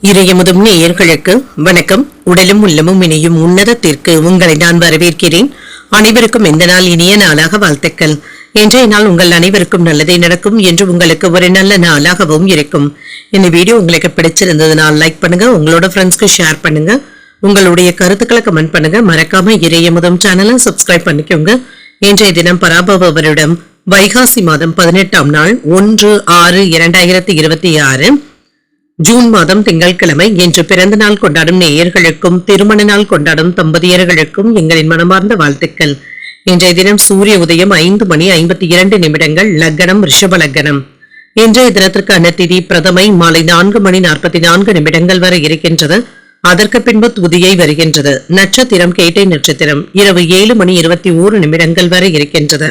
இறையமுதும் நேயர்களுக்கு வணக்கம். உடலும் உள்ளமும் இணையும் உன்னதத்திற்கு உங்களை நான் வரவேற்கிறேன். அனைவருக்கும் இந்த நாள் இனிய நாளாக வாழ்த்துக்கள். இன்றைய நாள் உங்கள் அனைவருக்கும் நல்லதே நடக்கும் என்று உங்களுக்கு ஒரு நல்ல நாளாகவும் இருக்கும். இந்த வீடியோ உங்களுக்கு பிடிச்சிருந்ததுனால் லைக் பண்ணுங்க, உங்களோட ஃப்ரெண்ட்ஸ்க்கு ஷேர் பண்ணுங்க, உங்களுடைய கருத்துக்களை கமெண்ட் பண்ணுங்க. மறக்காம இறையமுதும் சேனலை சப்ஸ்கிரைப் பண்ணிக்கோங்க. இன்றைய தினம் பராபவ வருடம் வைகாசி மாதம் 18ஆம் நாள் 1/6/2026 ஜூன் மாதம் திங்கட்கிழமை. இன்று பிறந்த நாள் கொண்டாடும் நேயர்களுக்கும் திருமண நாள் கொண்டாடும் தம்பதியர்களுக்கும் எங்களின் மனமார்ந்த வாழ்த்துக்கள். இன்றைய தினம் சூரிய உதயம் 5:52 லக்னம் ரிஷப லக்னம். இன்றைய தினத்திற்கான திதி பிரதமை மாலை 4:44 வரை இருக்கின்றது. அதற்கு பின்பு துதியை வருகின்றது. நட்சத்திரம் கேட்டை நட்சத்திரம் இரவு 7:21 வரை இருக்கின்றது.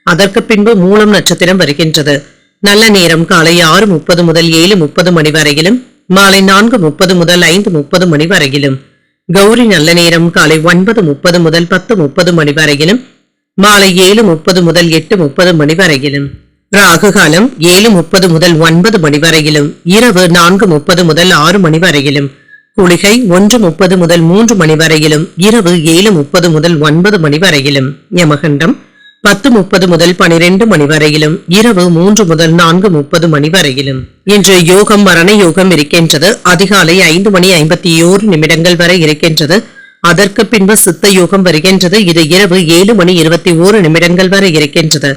அதற்கு பின்பு மூலம் நட்சத்திரம் வருகின்றது. நல்ல நேரம் காலை 6:30 முதல் 7:30 மணி வரையிலும், மாலை 4:30 முதல் 5:30 மணி வரையிலும். கௌரி நல்ல நேரம் காலை 9:30 முதல் 10:30 மணி வரையிலும், மாலை 7:30 முதல் 8:30 மணி வரையிலும். ராகு காலம் 7:30 முதல் 9 மணி வரையிலும், இரவு 4:30 முதல் 6 மணி வரையிலும். குளிகை 1:30 முதல் 3 மணி வரையிலும், இரவு 7:30 முதல் 9 மணி வரையிலும். யமகண்டம் 10:30 முதல் 12 மணி வரையிலும், இரவு 3 முதல் 4:30 மணி வரையிலும். இன்று யோகம் மரண யோகம் இருக்கின்றது. அதிகாலை 5:51 வரை இருக்கின்றது. அதற்கு பின்பு சித்த யோகம் வருகின்றது. இது இரவு 7:21 வரை இருக்கின்றது.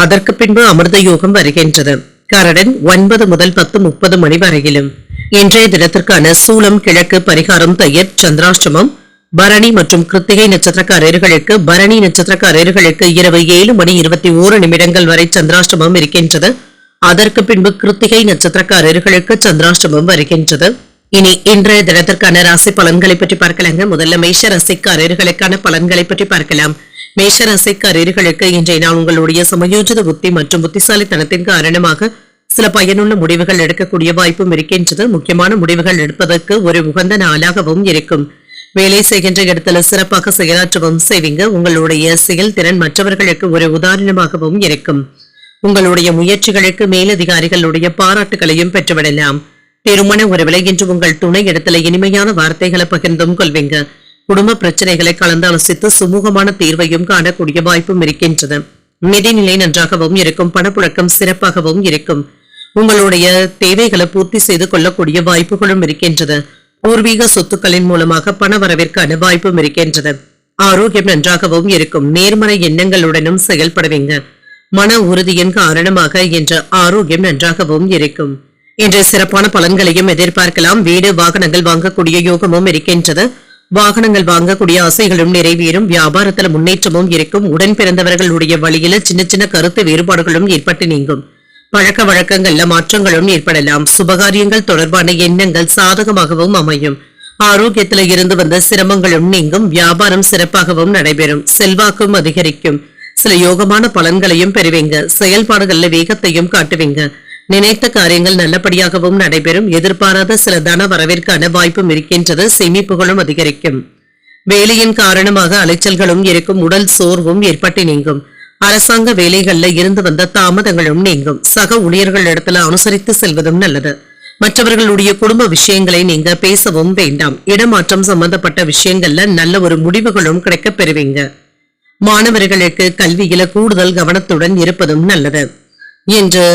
அதற்கு பின்பு அமிர்த யோகம் வருகின்றது. கரடன் 9 முதல் 10:30 மணி வரையிலும். இன்றைய தினத்திற்கான சூலம் கிழக்கு, பரிகாரம் தயிர், சந்திராஷ்டமம். பரணி மற்றும் கிருத்திகை நட்சத்திரக்காரர்களுக்கு இரவு 7:21 வரை சந்திராஷ்டமம் இருக்கின்றது. அதற்கு பின்பு கிருத்திகை நட்சத்திரக்காரர்களுக்கு சந்திராஷ்டமம் வருகின்றது. இனி இன்றைய தினத்திற்கான ராசி பலன்களை பற்றி பார்க்கலாங்க. முதல்ல மேஷ ராசிக்காரர்களுக்கான பலன்களை பற்றி பார்க்கலாம். மேஷ ராசிக்காரர்களுக்கு இன்றைய நாள் உங்களுடைய சமயோஜித புத்தி மற்றும் புத்திசாலித்தனத்தின் காரணமாக சில பயனுள்ள முடிவுகள் எடுக்கக்கூடிய வாய்ப்பும் இருக்கின்றது. முக்கியமான முடிவுகள் எடுப்பதற்கு ஒரு உகந்த நாளாகவும் இருக்கும். வேலை செய்கின்ற இடத்துல சிறப்பாக செயலாற்றவும் செய்வீங்க. உங்களுடைய செயல்திறன் மற்றவர்களுக்கு ஒரு உதாரணமாகவும் இருக்கும். உங்களுடைய முயற்சிகளுக்கு மேலதிகாரிகளுடைய பாராட்டுகளையும் பெற்றுவிடலாம். திருமண உறவிலை இன்று உங்கள் துணை இடத்துல இனிமையான வார்த்தைகளை பகிர்ந்தும் கொள்வீங்க. குடும்ப பிரச்சனைகளை கலந்தாலோசித்து சுமூகமான தீர்வையும் காணக்கூடிய வாய்ப்பும் இருக்கின்றது. நிதிநிலை நன்றாகவும் இருக்கும். பணப்புழக்கம் சிறப்பாகவும் இருக்கும். உங்களுடைய தேவைகளை பூர்த்தி செய்து கொள்ளக்கூடிய வாய்ப்புகளும் இருக்கின்றது. பூர்வீக சொத்துக்களின் மூலமாக பண வரவிற்கான வாய்ப்பும் இருக்கின்றது. ஆரோக்கியம் நன்றாகவும் இருக்கும். நேர்மறை எண்ணங்களுடனும் செயல்படுவீங்க. மன உறுதியின் காரணமாக என்ற ஆரோக்கியம் நன்றாகவும் இருக்கும். இன்று சிறப்பான பலன்களையும் எதிர்பார்க்கலாம். வீடு வாகனங்கள் வாங்கக்கூடிய யோகமும் இருக்கின்றது. வாகனங்கள் வாங்கக்கூடிய ஆசைகளும் நிறைவேறும். வியாபாரத்தில் முன்னேற்றமும் இருக்கும். உடன் பிறந்தவர்களுடைய வழியில சின்ன சின்ன கருத்து வேறுபாடுகளும் ஏற்பட்டு நீங்கும். பழக்க வழக்கங்கள்ல மாற்றங்களும் ஏற்படலாம். சுபகாரியங்கள் தொடர்பான எண்ணங்கள் சாதகமாகவும் அமையும். ஆரோக்கியத்துல இருந்து வந்த சிரமங்களும் நீங்கும். வியாபாரம் சிறப்பாகவும் நடைபெறும். செல்வாக்கும் அதிகரிக்கும். சில யோகமான பலன்களையும் பெறுவீங்க. செயல்பாடுகள்ல வேகத்தையும் காட்டுவீங்க. நினைத்த காரியங்கள் நல்லபடியாகவும் நடைபெறும். எதிர்பாராத சில தன வரவிற்கான வாய்ப்பும் இருக்கின்றது. சேமிப்புகளும் அதிகரிக்கும். வேலையின் காரணமாக அலைச்சல்களும் இருக்கும். உடல் சோர்வும் ஏற்பட்டு நீங்கும். அரசாங்க வேலைகள்ல இருந்து வந்த தாமதங்களும் நீங்கும். சக ஊழியர்கள் இடத்துல அனுசரித்து செல்வதும் நல்லது. மற்றவர்களுடைய குடும்ப விஷயங்களை நீங்க பேசவும் வேண்டாம். இடமாற்றம் சம்பந்தப்பட்ட விஷயங்கள்ல நல்ல ஒரு முடிவுகளும் கிடைக்க பெறுவீங்க. மாணவர்களுக்கு கல்வியில கூடுதல் கவனத்துடன் இருப்பதும் நல்லது. இன்று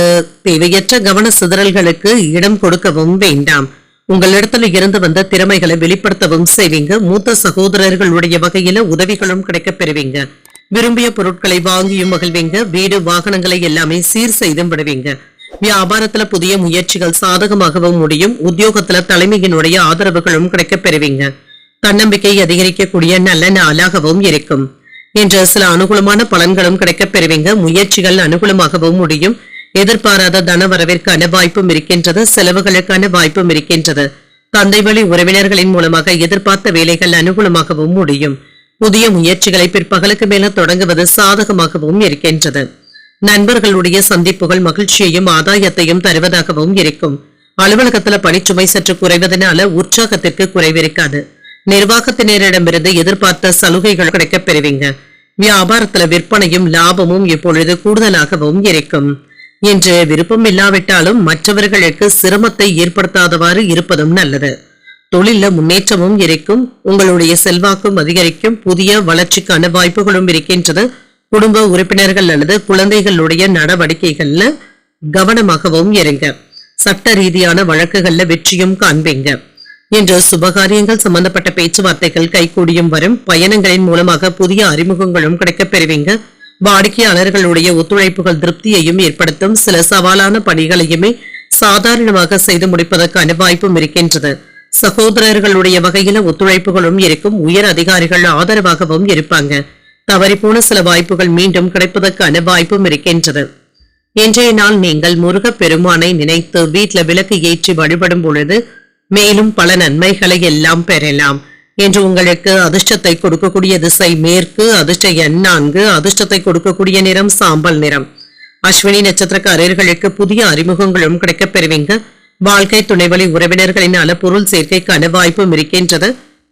தேவையற்ற கவன சிதறல்களுக்கு இடம் கொடுக்கவும் வேண்டாம். உங்களிடத்துல இருந்து வந்த திறமைகளை வெளிப்படுத்தவும் செய்வீங்க. மூத்த சகோதரர்களுடைய வகையில உதவிகளும் கிடைக்க பெறுவீங்க. விரும்பிய பொருட்களை வாங்கியும் மகிழ்வீங்க. வீடு வாகனங்களை எல்லாமே சீர் செய்தும் விடுவீங்க. வியாபாரத்துல புதிய முயற்சிகள் சாதகமாகவும் முடியும். உத்தியோகத்துல தலைமையினுடைய ஆதரவுகளும் கிடைக்க பெறுவீங்க. தன்னம்பிக்கை அதிகரிக்கக்கூடிய நல்ல நாளாகவும் இருக்கும். என்ற சில அனுகூலமான பலன்களும் கிடைக்க பெறுவீங்க. முயற்சிகள் அனுகூலமாகவும் முடியும். எதிர்பாராத தன வரவிற்கான வாய்ப்பும் இருக்கின்றது. செலவுகளுக்கான வாய்ப்பும் இருக்கின்றது. தந்தை வழி உறவினர்களின் மூலமாக எதிர்பார்த்த வேலைகள் அனுகூலமாகவும் முடியும். புதிய முயற்சிகளை பிற்பகலுக்கு மேல தொடங்குவது சாதகமாகவும் இருக்கின்றது. நண்பர்களுடைய சந்திப்புகள் மகிழ்ச்சியையும் ஆதாயத்தையும் தருவதாகவும் இருக்கும். அலுவலகத்துல பணிச்சுமை சற்று குறைவதனால உற்சாகத்திற்கு குறைவிருக்காது. நிர்வாகத்தினரிடமிருந்து எதிர்பார்த்த சலுகைகள் கிடைக்க பெறுவீங்க. வியாபாரத்துல விற்பனையும் லாபமும் இப்பொழுது கூடுதலாகவும் இருக்கும். என்று விருப்பம் இல்லாவிட்டாலும் மற்றவர்களுக்கு சிரமத்தை ஏற்படுத்தாதவாறு இருப்பதும் நல்லது. தொழில முன்னேற்றமும் இருக்கும், உங்களுடைய செல்வாக்கும் அதிகரிக்கும், புதிய வளர்ச்சிக்கான வாய்ப்புகளும் இருக்கின்றது. குடும்ப உறுப்பினர்கள் அல்லது குழந்தைகளுடைய நடவடிக்கைகள்ல கவனமாகவும் இருங்க. சட்ட ரீதியான வழக்குகள்ல வெற்றியும் காண்பீங்க. இன்று சுபகாரியங்கள் சம்பந்தப்பட்ட பேச்சுவார்த்தைகள் கைகூடியும் வரும். பயணங்களின் மூலமாக புதிய அறிமுகங்களும் கிடைக்கப் பெறுவீங்க. வாடிக்கையாளர்களுடைய ஒத்துழைப்புகள் திருப்தியையும் ஏற்படுத்தும். சில சவாலான பணிகளையுமே சாதாரணமாக செய்து முடிப்பதற்கான வாய்ப்பும் இருக்கின்றது. சகோதரர்களுடைய வகையில ஒத்துழைப்புகளும் இருக்கும். உயர் அதிகாரிகள் ஆதரவாகவும் இருப்பாங்க. தவறிப்போன சில வாய்ப்புகள் மீண்டும் கிடைப்பதற்கான வாய்ப்பும் இருக்கின்றது. இன்றைய நாள் நீங்கள் முருகப் பெருமானை நினைத்து வீட்டில் விளக்கு ஏற்றி வழிபடும் பொழுது மேலும் பல நன்மைகளை எல்லாம் பெறலாம். என்று உங்களுக்கு அதிர்ஷ்டத்தை கொடுக்கக்கூடிய திசை மேற்கு, அதிர்ஷ்ட எண் 4, அதிர்ஷ்டத்தை கொடுக்கக்கூடிய நிறம் சாம்பல் நிறம். அஸ்வினி நட்சத்திரக்காரர்களுக்கு புதிய அறிமுகங்களும் கிடைக்கப் பெறுவீங்க. வாழ்க்கை துணைவழி உறவினர்களின் பொருள் சேர்க்கைக்கான வாய்ப்பும் இருக்கின்றது.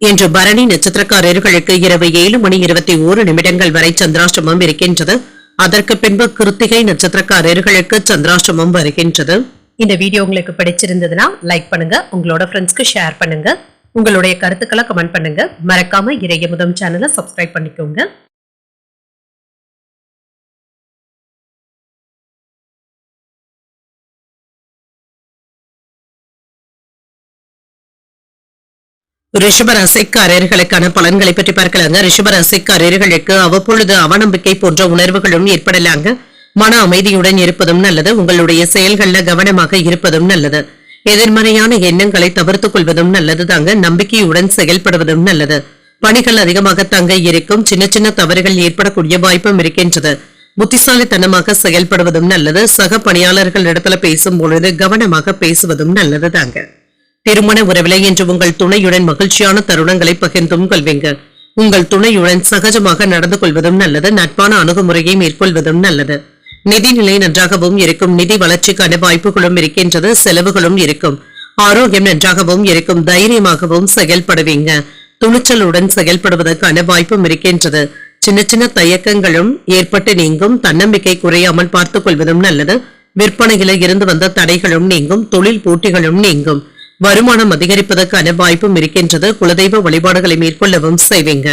இன்று பரணி நட்சத்திரக்காரர்களுக்கு இரவு 7:21 வரை சந்திராஷ்டமம் இருக்கின்றது. அதற்கு பின்பு கிருத்திகை நட்சத்திரக்காரர்களுக்கு சந்திராஷ்டமம் வருகின்றது. இந்த வீடியோ உங்களுக்கு பிடிச்சிருந்ததுன்னா லைக் பண்ணுங்க, உங்களோட ஃப்ரெண்ட்ஸ்க்கு ஷேர் பண்ணுங்க, உங்களுடைய கருத்துக்களை கமெண்ட் பண்ணுங்க. மறக்காம இறையமுதம் சேனலை சப்ஸ்கிரைப் பண்ணிக்கோங்க. ரிஷபராசிக்காரர்களுக்கான பலன்களை பற்றி பார்க்கலாங்க. ரிஷபராசிக்காரர்களுக்கு அவ்வப்பொழுது அவநம்பிக்கை போன்ற உணர்வுகளும் ஏற்படலாங்க. மன அமைதியுடன் இருப்பதும் நல்லது. உங்களுடைய செயல்கள்ல கவனமாக இருப்பதும் நல்லது. எதிர்மறையான எண்ணங்களை தவிர்த்துக் கொள்வதும் நல்லது தாங்க. நம்பிக்கையுடன் செயல்படுவதும் நல்லது. பணிகள் அதிகமாக தங்க இருக்கும். சின்ன சின்ன தவறுகள் ஏற்படக்கூடிய வாய்ப்பும் இருக்கின்றது. புத்திசாலித்தனமாக செயல்படுவதும் நல்லது. சக பணியாளர்கள் இடத்துல பேசும் பொழுது கவனமாக பேசுவதும் நல்லது தாங்க. திருமண உறவிலை என்று உங்கள் துணையுடன் மகிழ்ச்சியான தருணங்களை பகிர்ந்தும் கொள்வீங்க. உங்கள் துணையுடன் சகஜமாக நடந்து கொள்வதும் நல்லது. நட்பான அணுகுமுறையை மேற்கொள்வதும் நல்லது. நிதிநிலை நன்றாகவும் இருக்கும். நிதி வளர்ச்சிக்கான வாய்ப்புகளும் இருக்கின்றது. செலவுகளும் இருக்கும். ஆரோக்கியம் நன்றாகவும் இருக்கும். தைரியமாகவும் செயல்படுவீங்க. துணிச்சலுடன் செயல்படுவதற்கான வாய்ப்பும் இருக்கின்றது. சின்ன சின்ன தயக்கங்களும் ஏற்பட்டு நீங்கும். தன்னம்பிக்கை குறையாமல் பார்த்துக் கொள்வதும் நல்லது. விற்பனையில இருந்து வந்த தடைகளும் நீங்கும். தொழில் போட்டிகளும் நீங்கும். வருமானம் அதிகரிப்பதற்கான வாய்ப்பும் இருக்கின்றது. குலதெய்வ வழிபாடுகளை மேற்கொள்ளவும் செய்வீங்க.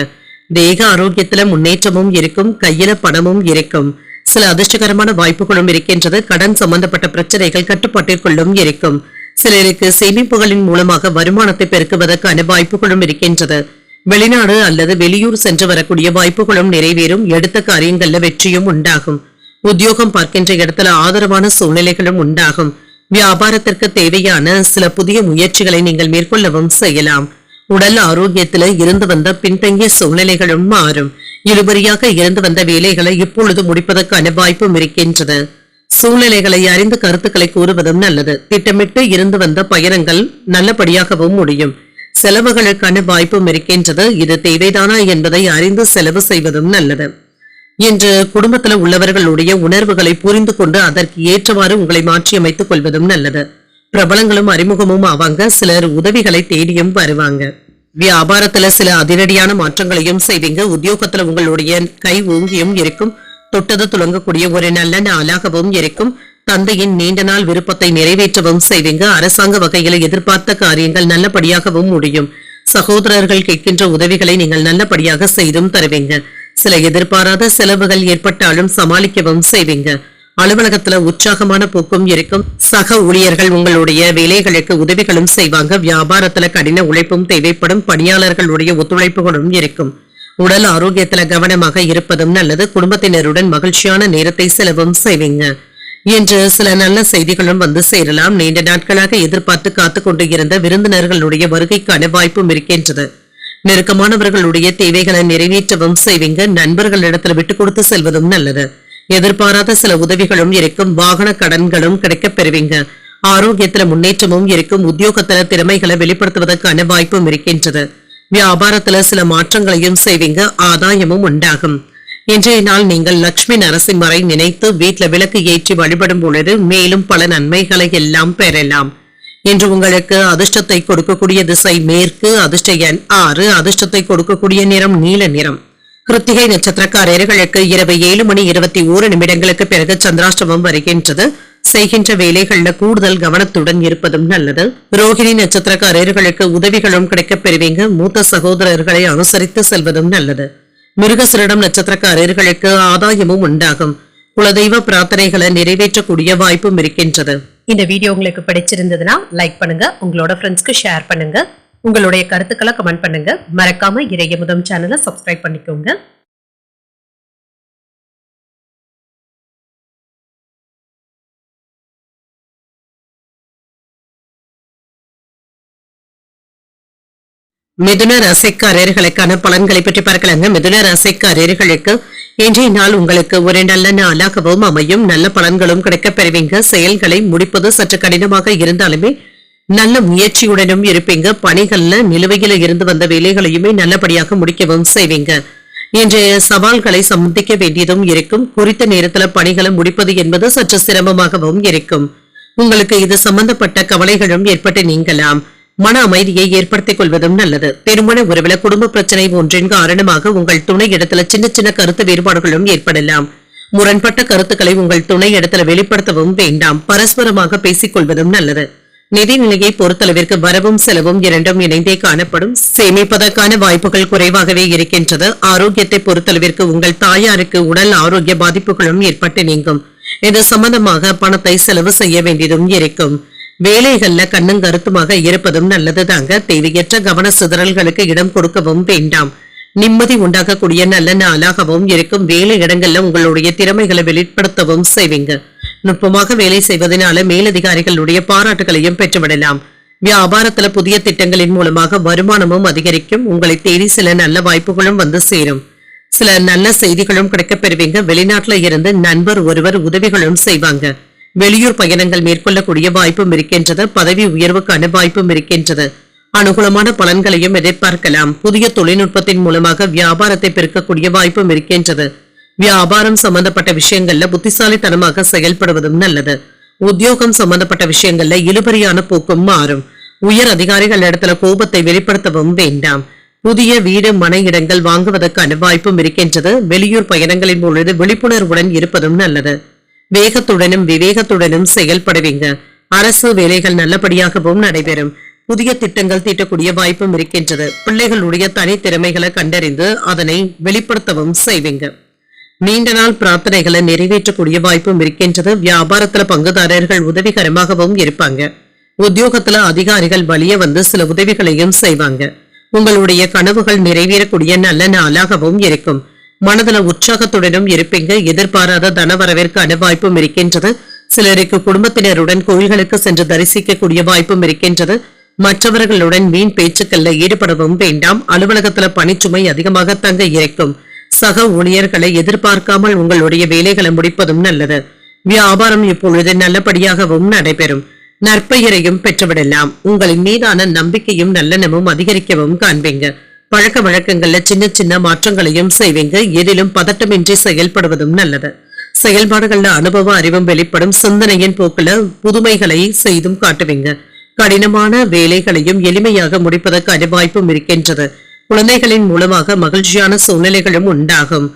தேக ஆரோக்கியத்துல முன்னேற்றமும் இருக்கும். கையில பணமும் இருக்கும். சில அதிர்ஷ்டகரமான வாய்ப்புகளும் இருக்கின்றது. கடன் சம்பந்தப்பட்ட பிரச்சனைகள் கட்டுப்பாட்டிற்குள்ளும் இருக்கும். சிலருக்கு சேமிப்புகளின் மூலமாக வருமானத்தை பெருக்குவதற்கான வாய்ப்புகளும் இருக்கின்றது. வெளிநாடு அல்லது வெளியூர் சென்று வரக்கூடிய வாய்ப்புகளும் நிறைவேறும். எடுத்த காரியங்கள்ல வெற்றியும் உண்டாகும். உத்தியோகம் பார்க்கின்ற இடத்துல ஆதரவான சூழ்நிலைகளும் உண்டாகும். வியாபாரத்திற்கு தேவையான சில புதிய முயற்சிகளை நீங்கள் மேற்கொள்ளவும் செய்யலாம். உடல் ஆரோக்கியத்தில இருந்து வந்த பின்தங்கிய சூழ்நிலைகளும் மாறும். இழுபறியாக இருந்து வந்த வேலைகளை இப்பொழுது முடிப்பதற்கான வாய்ப்பும் இருக்கின்றது. சூழ்நிலைகளை அறிந்து கருத்துக்களை கூறுவதும் நல்லது. திட்டமிட்டு இருந்து வந்த பயணங்கள் நல்லபடியாகவும் முடியும். செலவுகளுக்கான வாய்ப்பும் இருக்கின்றது. இது தேவைதானா என்பதை அறிந்து செலவு செய்வதும் நல்லது. இன்று குடும்பத்துல உள்ளவர்களுடைய உணர்வுகளை புரிந்து கொண்டு அதற்கு ஏற்றவாறு உங்களை மாற்றி அமைத்துக் கொள்வதும் நல்லது. பிரபலங்களும் அறிமுகமும் ஆவாங்க. சிலர் உதவிகளை தேடியும் வருவாங்க. வியாபாரத்துல சில அதிரடியான மாற்றங்களையும் செய்வீங்க. உத்தியோகத்துல உங்களுடைய கை ஓங்கியும் இருக்கும். தொட்டது துளங்கக்கூடிய ஒரு நல்ல நாளாகவும் இருக்கும். தந்தையின் நீண்ட நாள் விருப்பத்தை நிறைவேற்றவும் செய்வீங்க. அரசாங்க வகையில எதிர்பார்த்த காரியங்கள் நல்லபடியாகவும் முடியும். சகோதரர்கள் கேட்கின்ற உதவிகளை நீங்கள் நல்லபடியாக செய்தும் தருவீங்க. சில எதிர்பாராத செலவுகள் ஏற்பட்டாலும் சமாளிக்கவும் செய்வீங்க. அலுவலகத்துல உற்சாகமான போக்கும் இருக்கும். சக ஊழியர்கள் உங்களுடைய வேலைகளுக்கு உதவிகளும் செய்வாங்க. வியாபாரத்துல கடின உழைப்பும் தேவைப்படும். பணியாளர்களுடைய ஒத்துழைப்புகளும் இருக்கும். உடல் ஆரோக்கியத்துல கவனமாக இருப்பதும் நல்லது. குடும்பத்தினருடன் மகிழ்ச்சியான நேரத்தை செலவும் செய்வீங்க. இன்று சில நல்ல செய்திகளும் வந்து சேரலாம். நீண்ட நாட்களாக எதிர்பார்த்து காத்துக் கொண்டு இருந்த விருந்தினர்களுடைய வருகைக்கான வாய்ப்பும் இருக்கின்றது. நெருக்கமானவர்களுடைய தேவைகளை நிறைவேற்றவும் செய்வீங்க. நண்பர்களிடத்துல விட்டுக் கொடுத்து செல்வதும் நல்லது. எதிர்பாராத சில உதவிகளும் இருக்கும். வாகன கடன்களும் கிடைக்கப் பெறுவீங்க. ஆரோக்கியத்துல முன்னேற்றமும் இருக்கும். உத்தியோகத்துல திறமைகளை வெளிப்படுத்துவதற்கான வாய்ப்பும் இருக்கின்றது. வியாபாரத்துல சில மாற்றங்களையும் செய்வீங்க. ஆதாயமும் உண்டாகும். இன்றைய நாள் நீங்கள் லட்சுமி நரசிம்மரை நினைத்து வீட்டுல விளக்கு ஏற்றி வழிபடும் பொழுது மேலும் பல நன்மைகளை எல்லாம் பெறலாம். இன்று உங்களுக்கு அதிர்ஷ்டத்தை கொடுக்கக்கூடிய திசை மேற்கு, அதிர்ஷ்ட எண் 6, அதிர்ஷ்டத்தை கொடுக்கக்கூடிய நிறம் நீல நிறம். கிருத்திகை நட்சத்திரக்காரர்களுக்கு இரவு 7:21 பிறகு சந்திராஷ்டமம் வருகின்றது. செய்கின்ற வேலைகள்ல கூடுதல் கவனத்துடன் இருப்பதும் நல்லது. ரோகிணி நட்சத்திரக்காரர்களுக்கு உதவிகளும் கிடைக்கப் பெறுவீங்க. மூத்த சகோதரர்களை அனுசரித்து செல்வதும் நல்லது. மிருகசிரிடம் நட்சத்திரக்காரர்களுக்கு ஆதாயமும் உண்டாகும். குலதெய்வ பிரார்த்தனைகளை நிறைவேற்றக்கூடிய வாய்ப்பும் இருக்கின்றது. இந்த வீடியோ உங்களுக்கு பிடிச்சிருந்ததுன்னா லைக் பண்ணுங்க, உங்களோட ஃப்ரெண்ட்ஸ்க்கு ஷேர் பண்ணுங்க, உங்களுடைய கருத்துக்களை கமெண்ட் பண்ணுங்க. மறக்காம இறையமுதம் சேனலை சப்ஸ்கிரைப் பண்ணிக்கோங்க. மிதுன ராசிக்காரர்களுக்கான பலன்களை பற்றி பார்க்கலாங்க. மிதுன ராசிக்காரர்களுக்கு இன்றைய நாள் உங்களுக்கு ஒரு நல்ல நாளாகவும் அமையும். நல்ல பலன்களும் கிடைக்கப் பெறுவீங்க. செயல்களை முடிப்பது சற்று கடினமாக இருந்தாலுமே நல்ல முயற்சியுடனும் இருப்பீங்க. பணிகள்ல நிலுவையில இருந்து வந்த வேலைகளையுமே நல்லபடியாக முடிக்கவும் செய்வீங்க. இன்றைய சவால்களை சந்திக்க வேண்டியதும் இருக்கும். குறித்த நேரத்துல பணிகளை முடிப்பது என்பது சற்று சிரமமாகவும் இருக்கும். உங்களுக்கு இது சம்பந்தப்பட்ட கவலைகளும் ஏற்பட்டு நீங்கலாம். மன அமைதியை ஏற்படுத்திக் கொள்வதும் நல்லது. திருமண உறவுல குடும்ப பிரச்சனை ஒன்றின் காரணமாக உங்கள் துணை இடத்துல சின்ன சின்ன கருத்து வேறுபாடுகளும் ஏற்படலாம். முரண்பட்ட கருத்துக்களை உங்கள் துணை இடத்துல வெளிப்படுத்தவும் வேண்டாம். பரஸ்பரமாக பேசிக் கொள்வதும் நல்லது. நிதிநிலையை பொறுத்தளவிற்கு வரவும் செலவும் இரண்டும் இணைந்தே காணப்படும். சேமிப்பதற்கான வாய்ப்புகள் குறைவாகவே இருக்கின்றது. ஆரோக்கியத்தை பொறுத்தளவிற்கு உங்கள் தாயாருக்கு உடல் ஆரோக்கிய பாதிப்புகளும் ஏற்பட்டு நீங்கும். இது சம்பந்தமாக பணத்தை செலவு செய்ய வேண்டியதும் இருக்கும். வேலைகள்ல கண்ணும் கருத்துமாக இருப்பதும் நல்லது தாங்க. தேவையற்ற கவன சிதறல்களுக்கு இடம் கொடுக்கவும் வேண்டாம். நிம்மதி உண்டாக்கக்கூடிய நல்ல நாளாகவும் இருக்கும். வேலை இடங்கள்ல உங்களுடைய திறமைகளை வெளிப்படுத்தவும் செய்வீங்க. நுட்பமாக வேலை செய்வதனால மேலதிகாரிகளுடைய பாராட்டுகளையும் பெற்றுவிடலாம். வியாபாரத்துல புதிய திட்டங்களின் மூலமாக வருமானமும் அதிகரிக்கும். உங்களை தேடி சில நல்ல வாய்ப்புகளும் வந்து சேரும். சில நல்ல செய்திகளும் கிடைக்கப் பெறுவீங்க. வெளிநாட்டுல இருந்து நண்பர் ஒருவர் உதவிகளும் செய்வாங்க. வெளியூர் பயணங்கள் மேற்கொள்ளக்கூடிய வாய்ப்பும் இருக்கின்றது. பதவி உயர்வுக்கான வாய்ப்பும் இருக்கின்றது. அனுகூலமான பலன்களையும் எதிர்பார்க்கலாம். புதிய தொழில்நுட்பத்தின் மூலமாக வியாபாரத்தை பெருக்கக்கூடிய வாய்ப்பும் இருக்கின்றது. வியாபாரம் சம்பந்தப்பட்ட விஷயங்கள்ல புத்திசாலித்தனமாக செயல்படுவதும் நல்லது. உத்தியோகம் சம்பந்தப்பட்ட விஷயங்கள்ல இழுபறியான போக்கும் மாறும். உயர் அதிகாரிகள் இடத்துல கோபத்தை வெளிப்படுத்தவும் வேண்டாம். புதிய வீடு மனை இடங்கள் வாங்குவதற்கான வாய்ப்பும் இருக்கின்றது. வெளியூர் பயணங்களின் பொழுது விழிப்புணர்வுடன் இருப்பதும் நல்லது. வேகத்துடனும் விவேகத்துடனும் செயல்படுவீங்க. அரசு வேலைகள் நல்லபடியாகவும் நடைபெறும். புதிய திட்டங்கள் தீட்டக்கூடிய வாய்ப்பும் இருக்கின்றது. பிள்ளைகளுடைய தனித்திறமைகளை கண்டறிந்து அதனை வெளிப்படுத்தவும் செய்வீங்க. நீண்ட நாள் பிரார்த்தனைகளை நிறைவேற்றக்கூடிய வாய்ப்பும் இருக்கின்றது. வியாபாரத்துல பங்குதாரர்கள் உதவிகரமாகவும் இருப்பாங்க. உத்தியோகத்துல அதிகாரிகள் வலிய வந்து சில உதவிகளையும் செய்வாங்க. உங்களுடைய கனவுகள் நிறைவேறக்கூடிய நல்ல நாளாகவும் இருக்கும். மனதுல உற்சாகத்துடனும் இருப்பீங்க. எதிர்பாராத தனவரவிற்கான வாய்ப்பும் இருக்கின்றது. சிலருக்கு குடும்பத்தினருடன் கோயில்களுக்கு சென்று தரிசிக்கக்கூடிய வாய்ப்பும் இருக்கின்றது. மற்றவர்களுடன் வீண் பேச்சுக்கள்ல ஈடுபடவும் வேண்டாம். அலுவலகத்துல பணிச்சுமை அதிகமாக தங்க இருக்கும். சக ஊழியர்களை எதிர்பார்க்காமல் உங்களுடைய வேலைகளை முடிப்பதும் நல்லது. வியாபாரம் இப்பொழுது நல்லபடியாகவும் நடைபெறும். நற்பெயரையும் பெற்றுவிடலாம். உங்களின் மீதான நம்பிக்கையும் நல்லெண்ணமும் அதிகரிக்கவும் காண்பீங்க. பழக்க வழக்கங்கள்ல சின்ன சின்ன மாற்றங்களையும் செய்வீங்க. எதிலும் பதட்டமின்றி செயல்படுவதும் நல்லது. செயல்பாடுகள்ல அனுபவ அறிவும் வெளிப்படும். சிந்தனையின் போக்குல புதுமைகளை செய்தும் காட்டுவீங்க. கடினமான வேலைகளையும் எளிமையாக முடிப்பதற்கான வாய்ப்பும் இருக்கின்றது. குழந்தைகளின் மூலமாக மகிழ்ச்சியான சூழ்நிலைகளும் உண்டாகும்.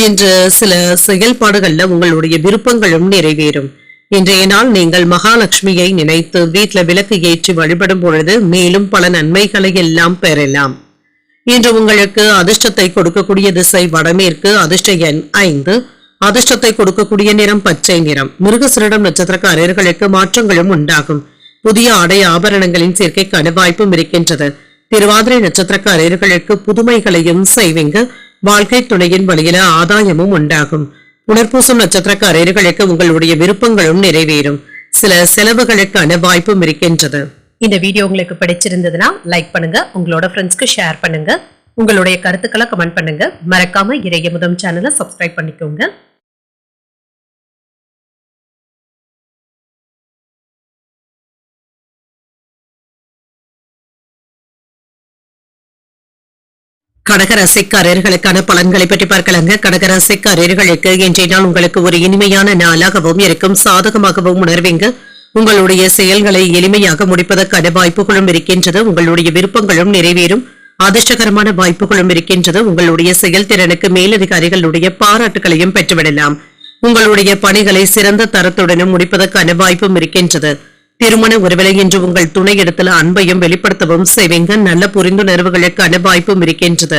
இன்று சில செயல்பாடுகள்ல உங்களுடைய விருப்பங்களும் நிறைவேறும். இன்றைய நாள் நீங்கள் மகாலட்சுமியை நினைத்து வீட்டுல விளக்கு ஏற்றி வழிபடும் பொழுது மேலும் பல நன்மைகளை எல்லாம் பெறலாம். இன்று உங்களுக்கு அதிர்ஷ்டத்தை கொடுக்கக்கூடிய திசை வடமேற்கு. அதிர்ஷ்ட எண் 5. அதிர்ஷ்டத்தை கொடுக்கக்கூடிய நிறம் பச்சை நிறம். மிருகசிரிடம் நட்சத்திரக்காரர்களுக்கு மாற்றங்களும் உண்டாகும். புதிய ஆடை ஆபரணங்களின் சேர்க்கைக்கான வாய்ப்பும் இருக்கின்றது. திருவாதிரை நட்சத்திரக்காரர்களுக்கு புதுமைகளையும் செய்வீங்க. வாழ்க்கை துணையின் வழியில ஆதாயமும் உண்டாகும். புனர்பூசம் நட்சத்திரக்காரர்களுக்கு உங்களுடைய விருப்பங்களும் நிறைவேறும். சில செலவுகளுக்கான வாய்ப்பும் இருக்கின்றது. இந்த வீடியோ உங்களுக்கு பிடிச்சிருந்ததுன்னா லைக் பண்ணுங்க, உங்களோட ஃப்ரெண்ட்ஸ்க்கு ஷேர் பண்ணுங்க, உங்களுடைய கருத்துக்களை கமெண்ட் பண்ணுங்க. மறக்காம இறையமுதம் சேனலை சப்ஸ்கிரைப் பண்ணிக்கோங்க. கடகராசிக்காரர்களுக்கான பலன்களை பற்றி பார்க்கலாங்க. கடகராசிக்காரர்களுக்கு இன்றைய நாள் உங்களுக்கு ஒரு இனிமையான நாளாகவும் இருக்கும். சாதகமாகவும் உணர்வீங்க. உங்களுடைய செயல்களை எளிமையாக முடிப்பதற்கான வாய்ப்புகளும் இருக்கின்றது. உங்களுடைய விருப்பங்களும் நிறைவேறும். அதிர்ஷ்டகரமான வாய்ப்புகளும் இருக்கின்றது. உங்களுடைய செயல்திறனுக்கு மேலதிகாரிகளுடைய பாராட்டுகளையும் பெற்றுவிடலாம். உங்களுடைய பணிகளை சிறந்த தரத்துடனும் முடிப்பதற்கான வாய்ப்பும் இருக்கின்றது. திருமண உறவிலை இன்று உங்கள் துணையிடத்தில் அன்பையும் வெளிப்படுத்தவும் செய்வீங்க. நல்ல புரிந்துணர்வுகளுக்கான வாய்ப்பும் இருக்கின்றது.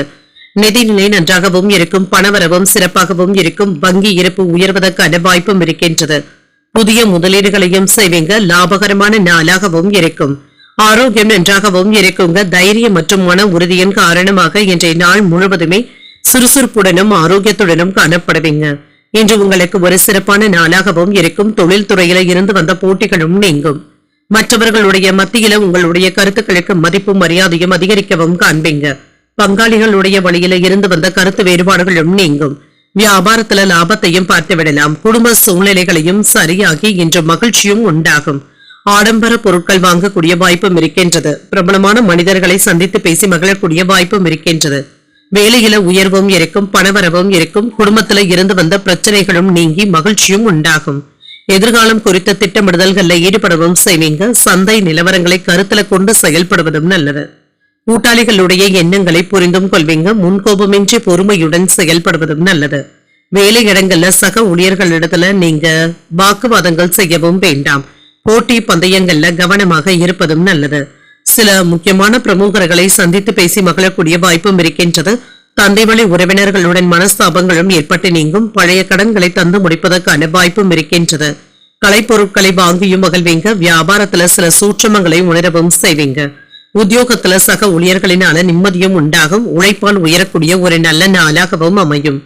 நிதிநிலை நன்றாகவும் இருக்கும். பணவரவும் சிறப்பாகவும் இருக்கும். வங்கி இருப்பு உயர்வதற்கான வாய்ப்பும் இருக்கின்றது. புதிய முதலீடுகளையும் செய்வீங்க. லாபகரமான நாளாகவும் இருக்கும். ஆரோக்கியம் நன்றாகவும் இருக்குங்க. தைரியம் மற்றும் மன உறுதியின் காரணமாக இன்றைய நாள் முழுவதுமே சுறுசுறுப்புடனும் ஆரோக்கியத்துடனும் காணப்படுவீங்க. இன்று உங்களுக்கு ஒரு சிறப்பான நாளாகவும் இருக்கும். தொழில் துறையில இருந்து வந்த போட்டிகளும் நீங்கும். மற்றவர்களுடைய மத்தியில உங்களுடைய கருத்துக்களுக்கு மதிப்பும் மரியாதையும் அதிகரிக்கவும் காண்பீங்க. பங்காளிகளுடைய வழியில இருந்து வந்த கருத்து வேறுபாடுகளும் நீங்கும். வியாபாரத்துல லாபத்தையும் பார்த்து விடலாம். குடும்ப சூழ்நிலைகளையும் சரியாகி இன்று மகிழ்ச்சியும் உண்டாகும். ஆடம்பர பொருட்கள் வாங்கக்கூடிய வாய்ப்பும் இருக்கின்றது. பிரபலமான மனிதர்களை சந்தித்து பேசி மகிழக்கூடிய வாய்ப்பும் இருக்கின்றது. வேலையில உயர்வும் இருக்கும். பணவரவும் இருக்கும். குடும்பத்துல இருந்து வந்த பிரச்சனைகளும் நீங்கி மகிழ்ச்சியும் உண்டாகும். எதிர்காலம் குறித்த திட்டமிடுதல்களில் ஈடுபடவும் செய்வீங்க. சந்தை நிலவரங்களை கருத்துல கொண்டு செயல்படுவதும் நல்லது. கூட்டாளிகளுடைய எண்ணங்களை புரிந்தும் கொள்வீங்க. முன்கோபமின்றி பொறுமையுடன் செயல்படுவதும் நல்லது. வேலை இடங்கள்ல சக ஊழியர்களிடத்துல நீங்க வாக்குவாதங்கள் செய்யவும் வேண்டாம். போட்டி பந்தயங்கள்ல கவனமாக இருப்பதும் நல்லது. சில முக்கியமான பிரமுகர்களை சந்தித்து பேசி மகிழக்கூடிய வாய்ப்பும் இருக்கின்றது. தந்தை வழி உறவினர்களுடன் மனஸ்தாபங்களும் ஏற்பட்டு நீங்கும். பழைய கடன்களை தந்து முடிப்பதற்கான வாய்ப்பும் இருக்கின்றது. கலைப்பொருட்களை வாங்கியும் மகிழ்வீங்க. வியாபாரத்துல சில சூட்சமங்களை உணரவும் செய்வீங்க. உத்தியோகத்துல சக ஊழியர்களினால நிம்மதியும் உண்டாகும். உழைப்பால் உயரக்கூடிய ஒரு நல்ல நாளாகவும் அமையும்.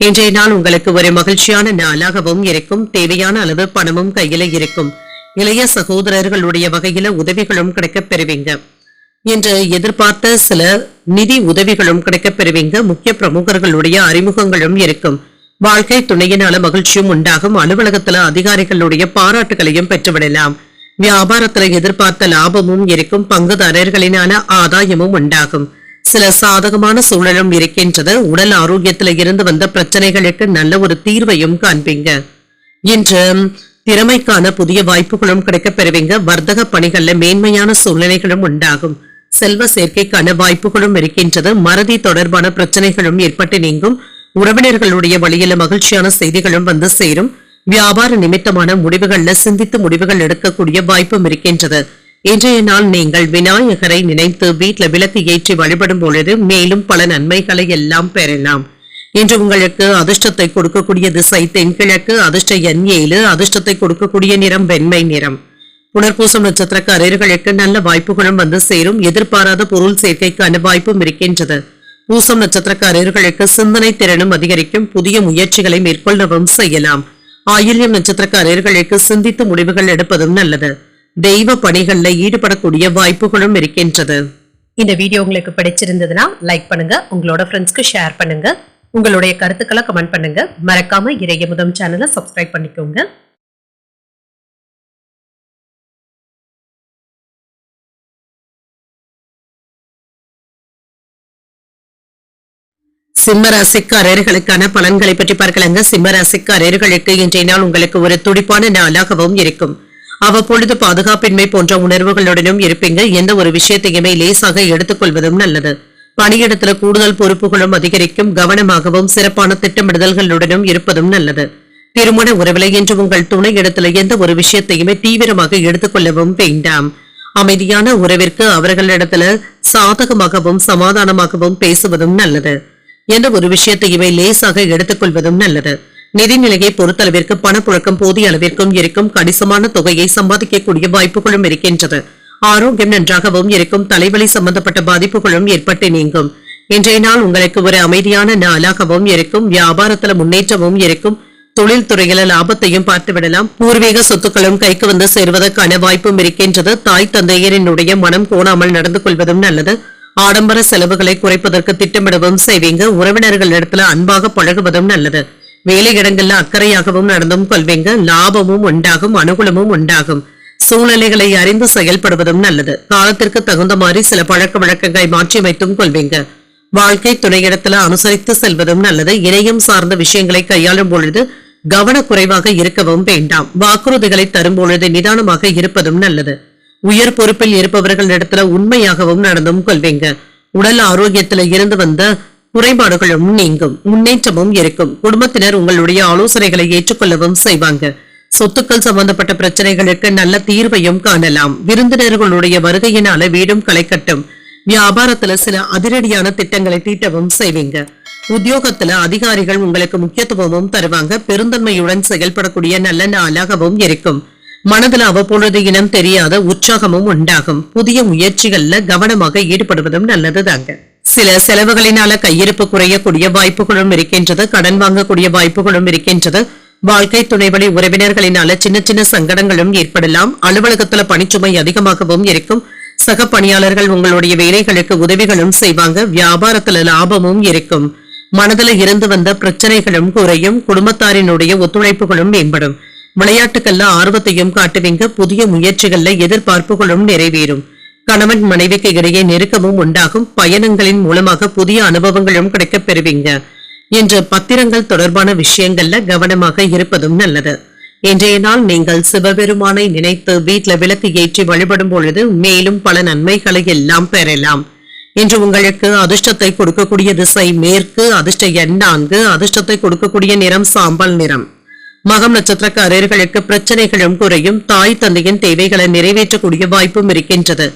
இன்றைய நாள் உங்களுக்கு ஒரு மகிழ்ச்சியான நாளாகவும் இருக்கும். தேவையான அளவு பணமும் கையில இருக்கும். இளைய சகோதரர்களுடைய வகையில உதவிகளும் கிடைக்கப் பெறுவீங்க. இன்று எதிர்பார்த்த சில நிதி உதவிகளும் கிடைக்கப் பெறுவீங்க. முக்கிய பிரமுகர்களுடைய அறிமுகங்களும் இருக்கும். வாழ்க்கை துணையினால மகிழ்ச்சியும் உண்டாகும். அலுவலகத்துல அதிகாரிகளுடைய பாராட்டுகளையும் பெற்றுவிடலாம். வியாபாரத்துல எதிர்பார்த்த லாபமும் இருக்கும். பங்குதாரர்களினால ஆதாயமும் உண்டாகும். சில சாதகமான சூழலும் இருக்கின்றது. உடல் ஆரோக்கியத்துல இருந்து வந்த பிரச்சனைகளுக்கு நல்ல ஒரு தீர்வையும் காண்பீங்க. இன்று திறமைக்கான புதிய வாய்ப்புகளும் கிடைக்கப் பெறுவீங்க. வர்த்தக பணிகள்ல மேன்மையான சூழ்நிலைகளும் உண்டாகும். செல்வ சேர்க்கைக்கான வாய்ப்புகளும் இருக்கின்றது. மறதி தொடர்பான பிரச்சனைகளும் ஏற்பட்டு நீங்கும். உறவினர்களுடைய வழியில மகிழ்ச்சியான செய்திகளும் வந்து சேரும். வியாபார நிமித்தமான முடிவுகள்ல சிந்தித்து முடிவுகள் எடுக்கக்கூடிய வாய்ப்பும் இருக்கின்றது. இன்றைய நாள் நீங்கள் விநாயகரை நினைத்து வீட்டுல விளக்கு ஏற்றி வழிபடும் பொழுது மேலும் பல நன்மைகளை எல்லாம் பெறலாம். இன்று உங்களுக்கு அதிர்ஷ்டத்தை கொடுக்கக்கூடிய திசை தென்கிழக்கு. அதிர்ஷ்ட எண் 7. அதிர்ஷ்டத்தை கொடுக்கக்கூடிய நிறம் வெண்மை நிறம். புனர்பூசம் நட்சத்திரக்காரர்களுக்கு நல்ல வாய்ப்புகளும் வந்து சேரும். எதிர்பாராத பொருள் சேர்க்கைக்கான வாய்ப்பும் இருக்கின்றது. பூசம் நட்சத்திரக்காரர்களுக்கு சிந்தனை திறனும் அதிகரிக்கும். புதிய முயற்சிகளை மேற்கொள்ளவும் செய்யலாம். ஆயில்யம் நட்சத்திரக்காரர்களுக்கு சிந்தித்து முடிவுகள் எடுப்பதும் நல்லது. தெய்வ பணிகள்ல ஈடுபடக்கூடிய வாய்ப்புகளும் இருக்கின்றது. இந்த வீடியோ உங்களுக்கு பிடிச்சிருந்ததுன்னா லைக் பண்ணுங்க. உங்களோட ஃப்ரெண்ட்ஸ்க்கு ஷேர் பண்ணுங்க. உங்களுடைய கருத்துக்களை கமெண்ட் பண்ணுங்க. மறக்காம இறையமுதம் சேனலை சப்ஸ்கிரைப் பண்ணிக்கோங்க. சிம்மராசிக்காரர்களுக்கான பலன்களை பற்றி பார்க்கலாங்க. சிம்மராசிக்காரர்களுக்கு இன்றைய நாள் உங்களுக்கு ஒரு துடிப்பான நாளாகவும் இருக்கும். அவ்வப்பொழுது பாதுகாப்பின்மை போன்ற உணர்வுகளுடனும் இருப்பீங்க. எந்த ஒரு விஷயத்தையுமே லேசாக எடுத்துக்கொள்வதும் நல்லது. பணியிடத்துல கூடுதல் பொறுப்புகளும் அதிகரிக்கும். கவனமாகவும் சிறப்பான திட்டமிடுதல்களுடனும் இருப்பதும் நல்லது. திருமண உறவிலை என்று உங்கள் துணை இடத்துல எந்த ஒரு விஷயத்தையுமே தீவிரமாக எடுத்துக்கொள்ளவும் வேண்டாம். அமைதியான உறவிற்கு அவர்களிடத்துல சாதகமாகவும் சமாதானமாகவும் பேசுவதும் நல்லது. எந்த ஒரு விஷயத்தையுமே லேசாக எடுத்துக்கொள்வதும் நல்லது. நிதிநிலையை பொறுத்தளவிற்கு பணப்புழக்கம் போதிய அளவிற்கும் இருக்கும். கணிசமான தொகையை சம்பாதிக்கக்கூடிய வாய்ப்புகளும் இருக்கின்றது. ஆரோக்கியம் நன்றாகவும் இருக்கும். தலைவலி சம்பந்தப்பட்ட பாதிப்புகளும் ஏற்பட்டு நீங்கும். இன்றைய நாள் உங்களுக்கு ஒரு அமைதியான நாளாகவும் இருக்கும். வியாபாரத்துல முன்னேற்றமும் இருக்கும். தொழில் துறையில லாபத்தையும் பார்த்து விடலாம். பூர்வீக சொத்துக்களும் கைக்கு வந்து சேருவதற்கான வாய்ப்பும் இருக்கின்றது. தாய் தந்தையரினுடைய மனம் கோணாமல் நடந்து கொள்வதும் நல்லது. ஆடம்பர செலவுகளை குறைப்பதற்கு திட்டமிடவும் செய்வீங்க. உறவினர்கள் இடத்துல அன்பாக பழகுவதும் நல்லது. வேலை இடங்கள்ல அக்கறையாகவும் நடந்தும் கொள்வீங்க. லாபமும் உண்டாகும். அனுகூலமும் உண்டாகும். சூழ்நிலைகளை அறிந்து செயல்படுவதும் நல்லது. காலத்திற்கு தகுந்த மாதிரி சில பழக்க வழக்கங்களை மாற்றி வைத்தும் கொள்வீங்க. வாழ்க்கை துணையிடத்துல அனுசரித்து செல்வதும் நல்லது. இணையம் சார்ந்த விஷயங்களை கையாளும் பொழுது கவனக்குறைவாக இருக்கவும் வேண்டாம். வாக்குறுதிகளை தரும் பொழுது நிதானமாக இருப்பதும் நல்லது. உயர் பொறுப்பில் இருப்பவர்கள் இடத்துல உண்மையாகவும் நடந்தும் கொள்வீங்க. உடல் ஆரோக்கியத்துல இருந்து வந்த குறைபாடுகளும் நீங்கும், முன்னேற்றமும் இருக்கும். குடும்பத்தினர் உங்களுடைய ஆலோசனைகளை ஏற்றுக்கொள்ளவும் செய்வாங்க. சொத்துக்கள் சம்பந்தப்பட்ட பிரச்சனைகளுக்கு நல்ல தீர்வையும் காணலாம். விருந்தினர்களுடைய வருகையினால வீடும் களை கட்டும். வியாபாரத்துல சில அதிரடியான திட்டங்களை தீட்டவும் செய்வீங்க. உத்தியோகத்துல அதிகாரிகள் உங்களுக்கு முக்கியத்துவமும் தருவாங்க. பெருந்தன்மையுடன் செயல்படக்கூடிய நல்ல நாளாகவும் இருக்கும். மனதில் அவ்வப்பொழுது இனம் தெரியாத உற்சாகமும் உண்டாகும். புதிய முயற்சிகள்ல கவனமாக ஈடுபடுவதும் நல்லதுதாங்க. சில செலவுகளினால கையிருப்பு குறையக்கூடிய வாய்ப்புகளும் இருக்கின்றது. கடன் வாங்கக்கூடிய வாய்ப்புகளும் இருக்கின்றது. வாழ்க்கை துணைவழி உறவினர்களினால சின்ன சின்ன சங்கடங்களும் ஏற்படலாம். அலுவலகத்துல பணிச்சுமை அதிகமாகவும் இருக்கும். சக பணியாளர்கள் உங்களுடைய வேலைகளுக்கு உதவிகளும் செய்வாங்க. வியாபாரத்துல லாபமும் இருக்கும். மனதில் இருந்து வந்த பிரச்சனைகளும் குறையும். குடும்பத்தாரினுடைய ஒத்துழைப்புகளும் மேம்படும். விளையாட்டுகள்ல ஆர்வத்தையும் காட்டுவீங்க. புதிய முயற்சிகள்ல எதிர்பார்ப்புகளும் நிறைவேறும். கணவன் மனைவிக்கு இடையே நெருக்கமும் உண்டாகும். பயணங்களின் மூலமாக புதிய அனுபவங்களும் கிடைக்கப் பெறுவீங்க. இன்று பத்திரங்கள் தொடர்பான விஷயங்கள்ல கவனமாக இருப்பதும் நல்லது. இன்றைய நாள் நீங்கள் சிவபெருமானை நினைத்து வீட்டுல விளக்கு ஏற்றி வழிபடும் பொழுது மேலும் பல நன்மைகளை எல்லாம் பெறலாம். இன்று உங்களுக்கு அதிர்ஷ்டத்தை கொடுக்கக்கூடிய திசை மேற்கு. அதிர்ஷ்ட எண் 4. அதிர்ஷ்டத்தை கொடுக்கக்கூடிய நிறம் சாம்பல் நிறம். மகம் நட்சத்திரக்காரர்களுக்கு பிரச்சனைகளும் குறையும். தாய் தந்தையின் தேவைகளை நிறைவேற்றக்கூடிய வாய்ப்பும் இருக்கின்றது.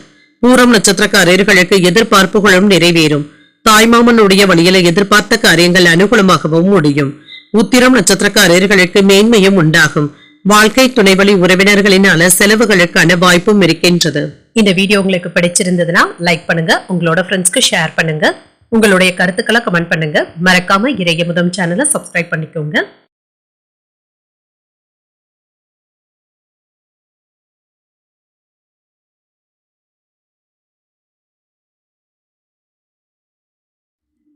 பூரம் நட்சத்திரக்காரர்களுக்கு எதிர்பார்ப்புகளும் நிறைவேறும். தாய்மாமனுடைய வழியில எதிர்பார்த்த காரியங்கள் அனுகூலமாகவும் முடியும். உத்திரம் நட்சத்திரக்காரர்களுக்கு மேன்மையும் உண்டாகும். வாழ்க்கை துணைவழி உறவினர்களினால செலவுகளுக்கான வாய்ப்பும் இருக்கின்றது. இந்த வீடியோ உங்களுக்கு பிடிச்சிருந்ததுன்னா லைக் பண்ணுங்க, உங்களோட ஃப்ரெண்ட்ஸ்க்கு ஷேர் பண்ணுங்க, உங்களுடைய கருத்துக்களை கமெண்ட் பண்ணுங்க. மறக்காம இறையமுதம் சேனலை சப்ஸ்கிரைப் பண்ணிக்கோங்க.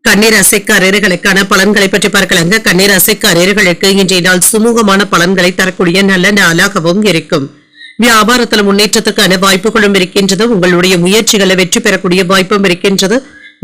கன்னிராசிக்காரர்களுக்கான பலன்களை பற்றி பார்க்கலாங்க. கன்னிராசிக்காரர்களுக்கு இன்றைய நாள் சுமூகமான பலன்களை தரக்கூடிய நல்ல நாளாகவும் இருக்கும். வியாபாரத்தில் முன்னேற்றத்துக்கான வாய்ப்புகளும் இருக்கின்றது. உங்களுடைய முயற்சிகளை வெற்றி பெறக்கூடிய வாய்ப்பும் இருக்கின்றது.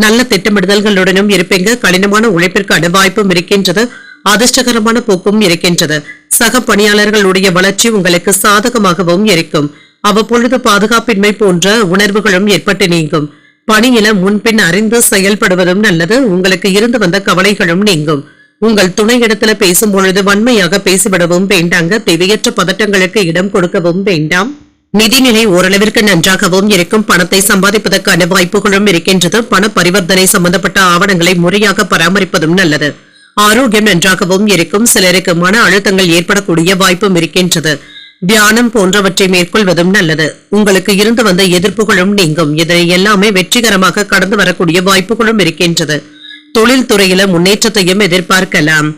நல்ல திட்டமிடுதல்களுடனும் இருப்பீங்க. கடினமான உழைப்பிற்கான வாய்ப்பும் இருக்கின்றது. அதிர்ஷ்டகரமான போக்கும் இருக்கின்றது. சக பணியாளர்களுடைய வளர்ச்சி உங்களுக்கு சாதகமாகவும் இருக்கும். அவ்வப்பொழுது பாதுகாப்பின்மை போன்ற உணர்வுகளும் ஏற்பட்டு நீங்கும். பணியில முன்பின் அறிந்து செயல்படுவதும் நல்லது. உங்களுக்கு இருந்து வந்த கவலைகளும் நீங்கும். உங்கள் துணை இடத்துல பேசும் பொழுது வன்மையாக பேசிவிடவும் வேண்டாங்க. தேவையற்ற பதட்டங்களுக்கு இடம் கொடுக்கவும் வேண்டாம். நிதிநிலை ஓரளவிற்கு நன்றாகவும் இருக்கும். பணத்தை சம்பாதிப்பதற்கான வாய்ப்புகளும் இருக்கின்றது. பண பரிவர்த்தனை சம்பந்தப்பட்ட ஆவணங்களை முறையாக பராமரிப்பதும் நல்லது. ஆரோக்கியம் நன்றாகவும் இருக்கும். சிலருக்கு மன அழுத்தங்கள் ஏற்படக்கூடிய வாய்ப்பும் இருக்கின்றது. தியானம் போன்றவற்றை மேற்கொள்வதும் நல்லது. உங்களுக்கு இருந்து வந்த எதிர்ப்புகளும் நீங்கும். இதனை எல்லாமே வெற்றிகரமாக கடந்து வரக்கூடிய வாய்ப்புகளும் இருக்கின்றது. தொழில் துறையில முன்னேற்றத்தையும் எதிர்பார்க்கலாம்.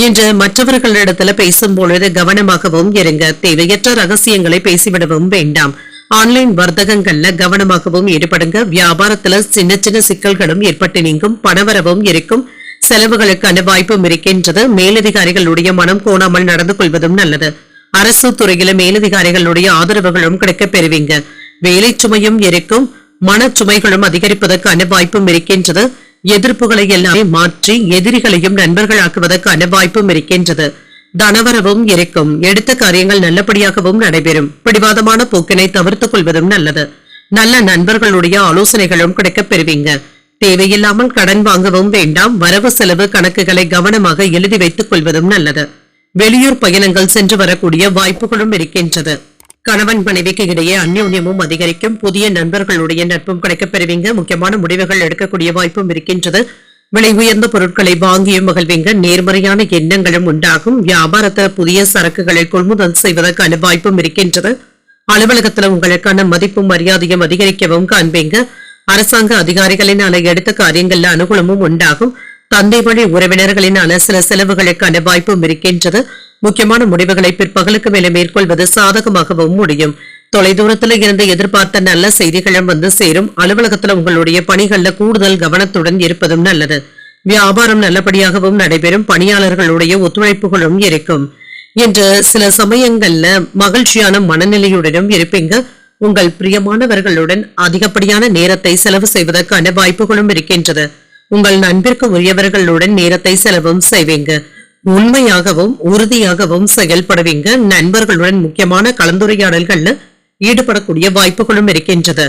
இன்று மற்றவர்களிடத்துல பேசும் பொழுது கவனமாகவும் இருங்க. தேவையற்ற ரகசியங்களை பேசிவிடவும் வேண்டாம். ஆன்லைன் வர்த்தகங்கள்ல கவனமாகவும் ஈடுபடுங்க. வியாபாரத்துல சின்ன சின்ன சிக்கல்களும் ஏற்பட்டு நீங்கும். பணவரவும் இருக்கும். செலவுகளுக்கான வாய்ப்பும் இருக்கின்றது. மேலதிகாரிகளுடைய மனம் கோணாமல் நடந்து கொள்வதும் நல்லது. அரசு துறையில மேலதிகாரிகளுடைய ஆதரவுகளும் கிடைக்கப் பெறுவீங்க. வேலை சுமையும் இருக்கும். மனச்சுமைகளும் அதிகரிப்பதற்கான வாய்ப்பும் இருக்கின்றது. எதிர்ப்புகளை எல்லாமே மாற்றி எதிரிகளையும் நண்பர்களாக்குவதற்கான வாய்ப்பும் இருக்கின்றது. தனவரவும் இருக்கும். எடுத்த காரியங்கள் நல்லபடியாகவும் நடைபெறும். பிடிவாதமான போக்கினை தவிர்த்துக் கொள்வதும் நல்லது. நல்ல நண்பர்களுடைய ஆலோசனைகளும் கிடைக்கப் பெறுவீங்க. தேவையில்லாமல் கடன் வாங்கவும் வேண்டாம். வரவு செலவு கணக்குகளை கவனமாக எழுதி வைத்துக் கொள்வதும் நல்லது. வெளியூர் பயணங்கள் சென்று வரக்கூடிய வாய்ப்புகளும் இருக்கின்றது. கணவன் மனைவிக்கு இடையே அந்யோன்யமும் அதிகரிக்கும். புதிய நண்பர்களுடைய நட்பும் கிடைக்கப் பெறுவீங்க. முக்கியமான முடிவுகள் எடுக்கக்கூடிய வாய்ப்பும் இருக்கின்றது. விலை உயர்ந்த பொருட்களை வாங்கியும் மகிழ்வீங்க. நேர்மறையான எண்ணங்களும் உண்டாகும். வியாபாரத்தில் புதிய சரக்குகளை கொள்முதல் செய்வதற்கான வாய்ப்பும் இருக்கின்றது. அலுவலகத்தில் உங்களுக்கான மதிப்பும் மரியாதையும் அதிகரிக்கவும் காண்பீங்க. அரசாங்க அதிகாரிகளினால எடுத்த காரியங்கள்ல அனுகூலமும் உண்டாகும். தந்தை வழி உறவினர்களினால சில செலவுகளுக்கான வாய்ப்பும் இருக்கின்றது. முக்கியமான முடிவுகளை பிற்பகலுக்கு மேல மேற்கொள்வது சாதகமாகவும் முடியும். தொலைதூரத்துல இருந்து எதிர்பார்த்த நல்ல செய்திகளும் வந்து சேரும். அலுவலகத்துல உங்களுடைய பணிகள்ல கூடுதல் கவனத்துடன் இருப்பதும் நல்லது. வியாபாரம் நல்லபடியாகவும் நடைபெறும். பணியாளர்களுடைய ஒத்துழைப்புகளும் இருக்கும். என்று சில சமயங்கள்ல மகிழ்ச்சியான மனநிலையுடனும் இருப்பீங்க. உங்கள் பிரியமானவர்களுடன் அதிகப்படியான நேரத்தை செலவு செய்வதற்கான வாய்ப்புகளும் இருக்கின்றது. உங்கள் நண்பிற்கு உரியவர்களுடன் நேரத்தை செலவும் செய்வீங்க. உண்மையாகவும் உறுதியாகவும் செயல்படுவீங்க. நண்பர்களுடன் முக்கியமான கலந்துரையாடல்கள்ல ஈடுபடக்கூடிய வாய்ப்புகளும் இருக்கின்றது.